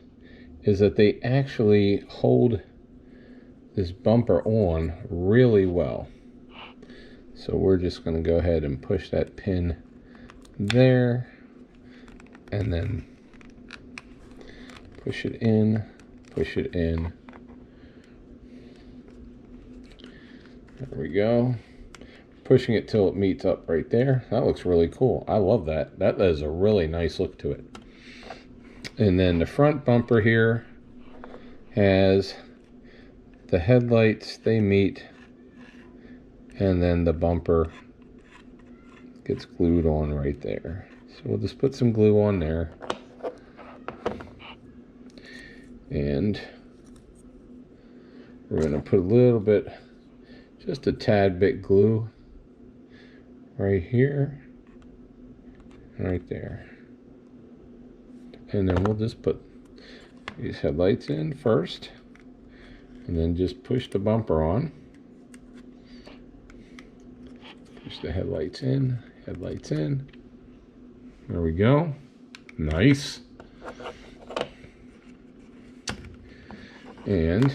is that they actually hold this bumper on really well. So we're just going to go ahead and push that pin there, and then push it in, push it in. There we go. pushing it till it meets up right there. That looks really cool. I love that. That has a really nice look to it. And then the front bumper here has the headlights, they meet, and then the bumper gets glued on right there. So we'll just put some glue on there. And we're going to put a little bit, just a tad bit glue right here, right there. And then we'll just put these headlights in first, and then just push the bumper on. Push the headlights in, headlights in. There we go. Nice. And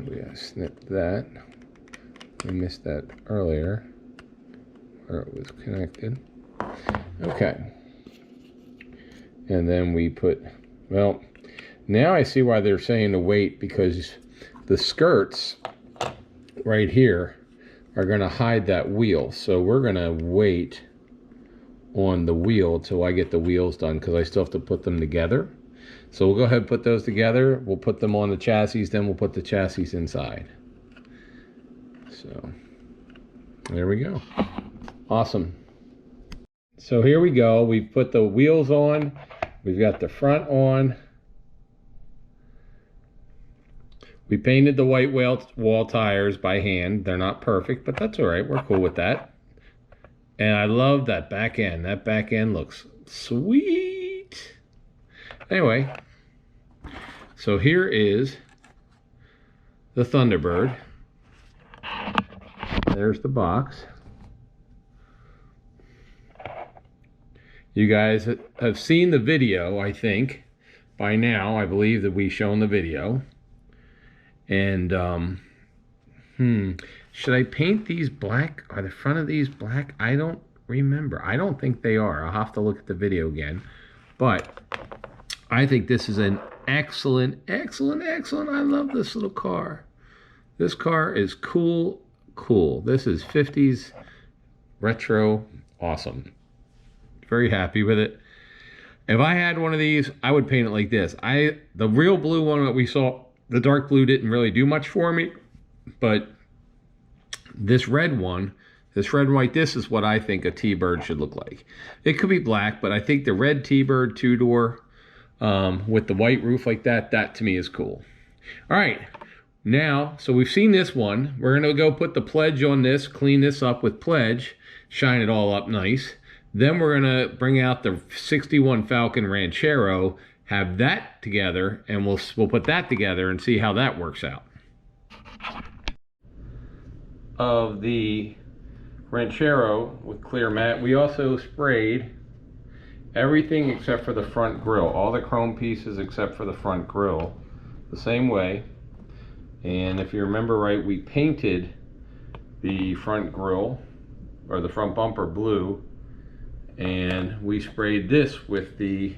we gotta snip that. We missed that earlier where it was connected. Okay. And then we put, well, now I see why they're saying to wait, because the skirts right here are going to hide that wheel. So we're going to wait on the wheel till I get the wheels done, because I still have to put them together. So we'll go ahead and put those together. We'll put them on the chassis, then we'll put the chassis inside. So there we go. Awesome. So here we go. We've put the wheels on. We've got the front on. We painted the white wall tires by hand. They're not perfect, but that's all right. We're cool with that. And I love that back end. That back end looks sweet. Anyway, so here is the Thunderbird. There's the box. You guys have seen the video, I think, by now. I believe that we've shown the video. And, should I paint these black? Are the front of these black? I don't remember. I don't think they are. I'll have to look at the video again. But I think this is an excellent, excellent, excellent. I love this little car. This car is cool, cool. This is 50s retro, awesome. Very happy with it. If I had one of these, I would paint it like this. The real blue one that we saw, the dark blue didn't really do much for me, but this red one, this red and white, this is what I think a T-Bird should look like. It could be black, but I think the red T-Bird two-door with the white roof like that, that to me is cool. All right, now, so we've seen this one. We're gonna go put the pledge on this, clean this up with pledge, shine it all up nice. Then we're gonna bring out the 61 Falcon Ranchero, have that together, and we'll put that together and see how that works out. Of the Ranchero with clear matte, we also sprayed everything except for the front grille, all the chrome pieces except for the front grille, the same way. And if you remember right, we painted the front grille, or the front bumper, blue, and we sprayed this with the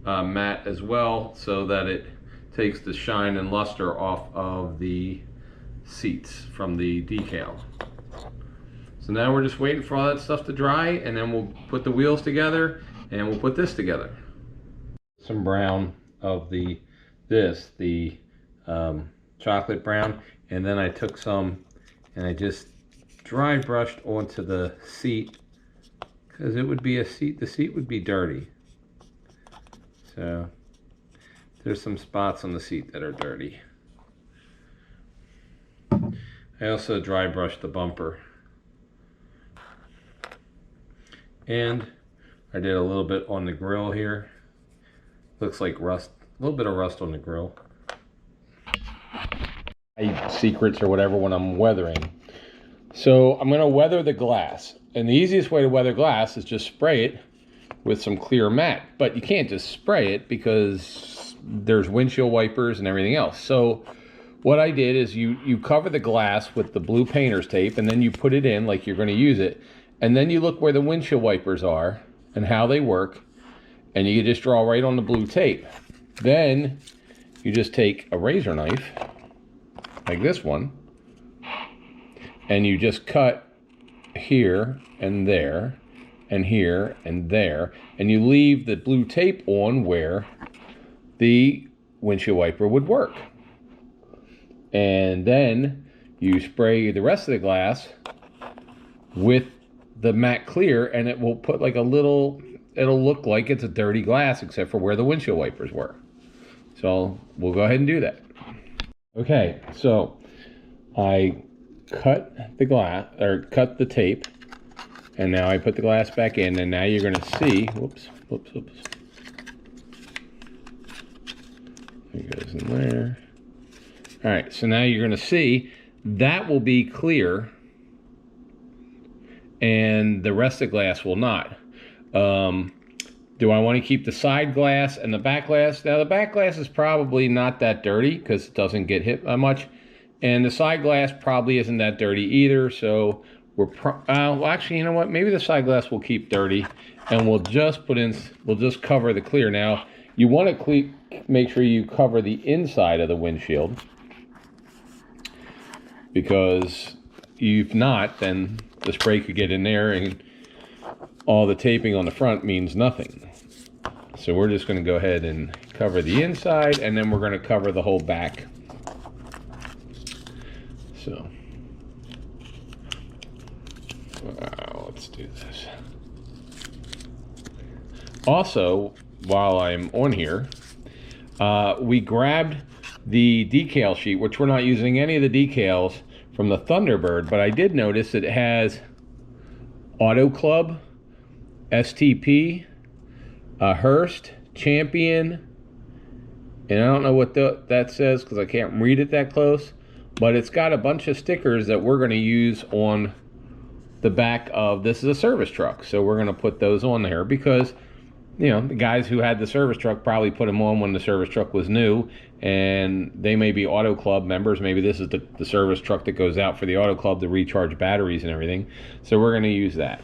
matte as well, so that it takes the shine and luster off of the seats from the decal. So now we're just waiting for all that stuff to dry, and then we'll put the wheels together and we'll put this together. Some brown of the chocolate brown, and then I took some and I just dry brushed onto the seat, because it would be a seat, the seat would be dirty. So there's some spots on the seat that are dirty. I also dry brushed the bumper. And I did a little bit on the grill here. Looks like rust, a little bit of rust on the grill. Secrets or whatever when I'm weathering. So I'm gonna weather the glass. And the easiest way to weather glass is just spray it with some clear matte, but you can't just spray it because there's windshield wipers and everything else. So what I did is you cover the glass with the blue painter's tape, and then you put it in like you're going to use it, and then you look where the windshield wipers are and how they work, and you just draw right on the blue tape. Then you just take a razor knife like this one, and you just cut here and there and here and there, and you leave the blue tape on where the windshield wiper would work. And then you spray the rest of the glass with the matte clear, and it will put like a little, it'll look like it's a dirty glass except for where the windshield wipers were. So we'll go ahead and do that. Okay, so I cut the glass, or cut the tape, and now I put the glass back in, and now you're gonna see, whoops. It goes in there. All right, so now you're gonna see that will be clear and the rest of the glass will not. Do I want to keep the side glass and the back glass? Now the back glass is probably not that dirty because it doesn't get hit that much. And the side glass probably isn't that dirty either. So we're, well actually, you know what? Maybe the side glass will keep dirty and we'll just cover the clear. Now you want to make sure you cover the inside of the windshield, because if not, then the spray could get in there and all the taping on the front means nothing. So we're just going to go ahead and cover the inside, and then we're going to cover the whole back. So let's do this. Also, while I'm on here, we grabbed the decal sheet, which we're not using any of the decals from the Thunderbird, but I did notice it has Auto Club, STP, Hearst, Champion, and I don't know what that says because I can't read it that close, but it's got a bunch of stickers that we're going to use on the back of, this is a service truck, so we're going to put those on there because, you know, the guys who had the service truck probably put them on when the service truck was new, and they may be Auto Club members. Maybe this is the service truck that goes out for the Auto Club to recharge batteries and everything, so we're going to use that.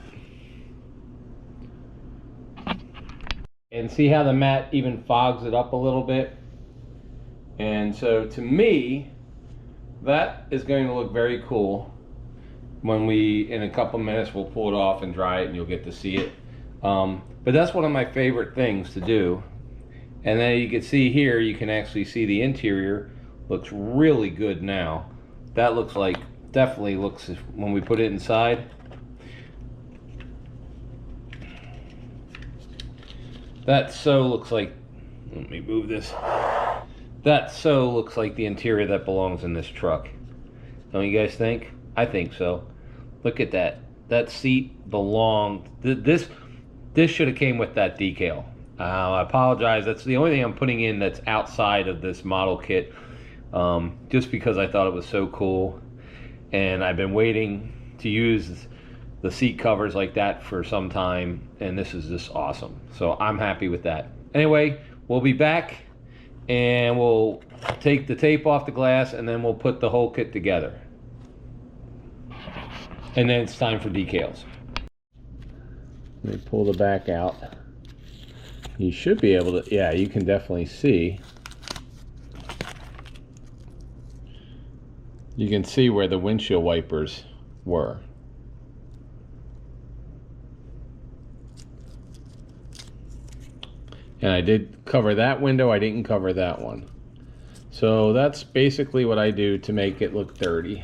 And see how the matte even fogs it up a little bit? And so to me, that is going to look very cool when we, in a couple minutes, we'll pull it off and dry it and you'll get to see it. But that's one of my favorite things to do. And then you can see here, you can actually see the interior looks really good now. That looks like, definitely looks, when we put it inside, that so looks like, let me move this. That so looks like the interior that belongs in this truck. Don't you guys think? I think so. Look at that. That seat belonged, this should have came with that decal. I apologize. That's the only thing I'm putting in that's outside of this model kit, just because I thought it was so cool. And I've been waiting to use the seat covers like that for some time, and this is just awesome. So I'm happy with that. Anyway, we'll be back and we'll take the tape off the glass and then we'll put the whole kit together. And then it's time for decals. Let me pull the back out. You should be able to, yeah, you can definitely see. You can see where the windshield wipers were. And I did cover that window, I didn't cover that one. So that's basically what I do to make it look dirty.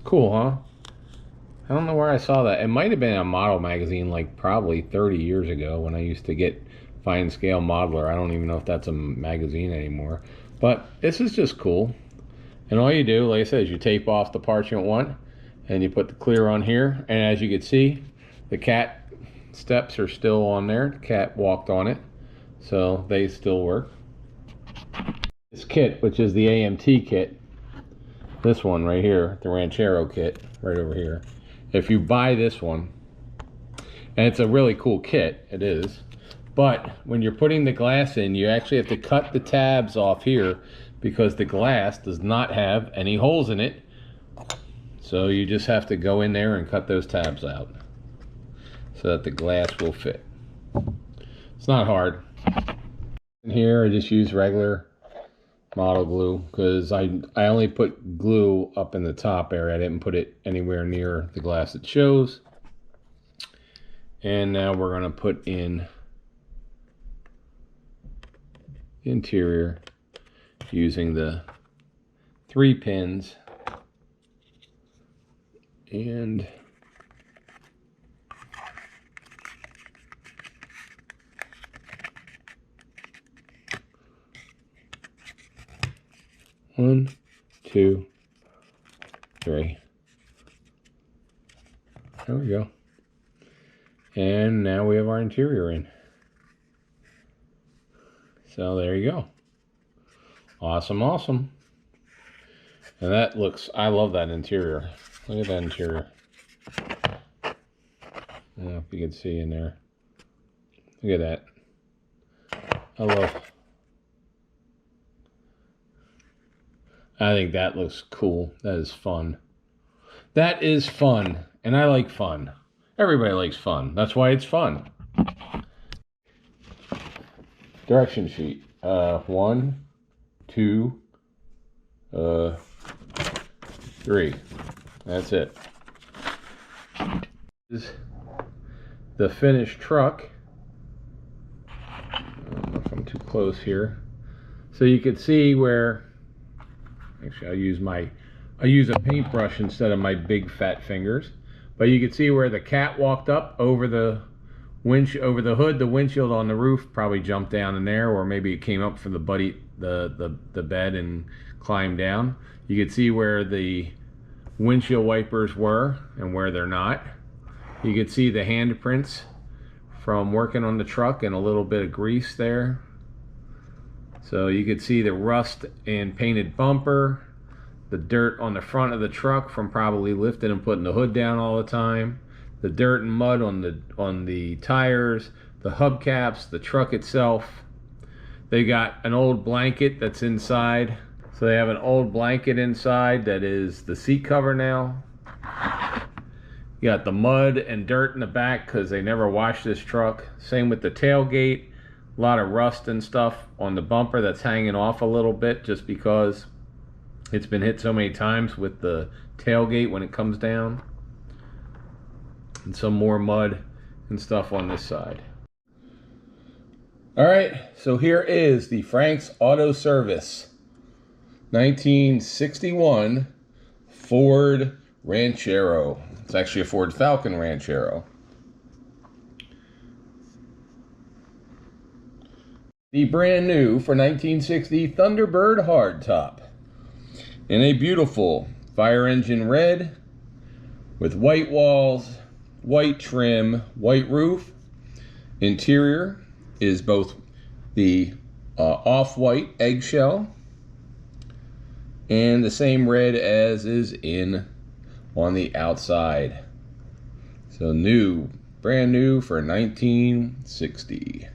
Cool, huh? I don't know where I saw that. It might have been a model magazine like probably 30 years ago when I used to get Fine Scale Modeler. I don't even know if that's a magazine anymore. But this is just cool. And all you do, like I said, is you tape off the parts you don't want and you put the clear on here. And as you can see, the cat steps are still on there. The cat walked on it, so they still work. This kit, which is the AMT kit, this one right here, the Ranchero kit, right over here. If you buy this one, and it's a really cool kit, it is, but when you're putting the glass in, you actually have to cut the tabs off here because the glass does not have any holes in it. So you just have to go in there and cut those tabs out so that the glass will fit. It's not hard. In here I just use regular model glue, because I only put glue up in the top area. I didn't put it anywhere near the glass it shows. And now we're going to put in interior using the 3 pins and one, two, three. There we go. And now we have our interior in. So there you go. Awesome, awesome. And that looks, I love that interior. Look at that interior. I don't know if you can see in there. Look at that. I think that looks cool. That is fun. That is fun. And I like fun. Everybody likes fun. That's why it's fun. Direction sheet. 1, 2, 3. That's it. This is the finished truck. I don't know if I'm too close here. So you can see where, actually I use a paintbrush instead of my big fat fingers. But you can see where the cat walked up over the over the hood. The windshield on the roof probably jumped down in there, or maybe it came up from the bed and climbed down. You can see where the windshield wipers were and where they're not. You can see the handprints from working on the truck and a little bit of grease there. So you could see the rust and painted bumper, the dirt on the front of the truck from probably lifting and putting the hood down all the time, the dirt and mud on the tires, the hubcaps, the truck itself. They got an old blanket that's inside. So they have an old blanket inside that is the seat cover now. You got the mud and dirt in the back because they never washed this truck. Same with the tailgate. A lot of rust and stuff on the bumper that's hanging off a little bit just because it's been hit so many times with the tailgate when it comes down. And some more mud and stuff on this side. All right, so here is the Frank's Auto Service 1961 Ford Ranchero. It's actually a Ford Falcon Ranchero. The brand new for 1960 Thunderbird hardtop in a beautiful fire engine red with white walls, white trim, white roof. Interior is both the off-white eggshell and the same red as is on the outside. So new, brand new for 1960.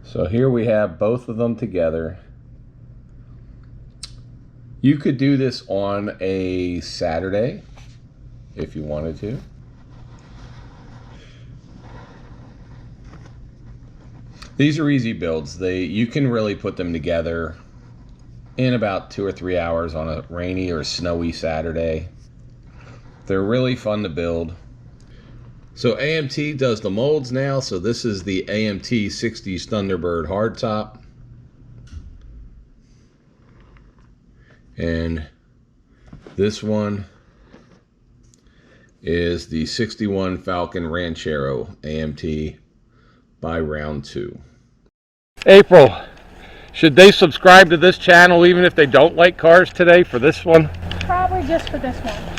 So here we have both of them together. You could do this on a Saturday if you wanted to. These are easy builds. You can really put them together in about 2 or 3 hours on a rainy or snowy Saturday. They're really fun to build. So AMT does the molds now. So this is the AMT 60s Thunderbird hardtop. And this one is the 61 Falcon Ranchero AMT by round 2. April, should they subscribe to this channel even if they don't like cars today for this one? Probably just for this one.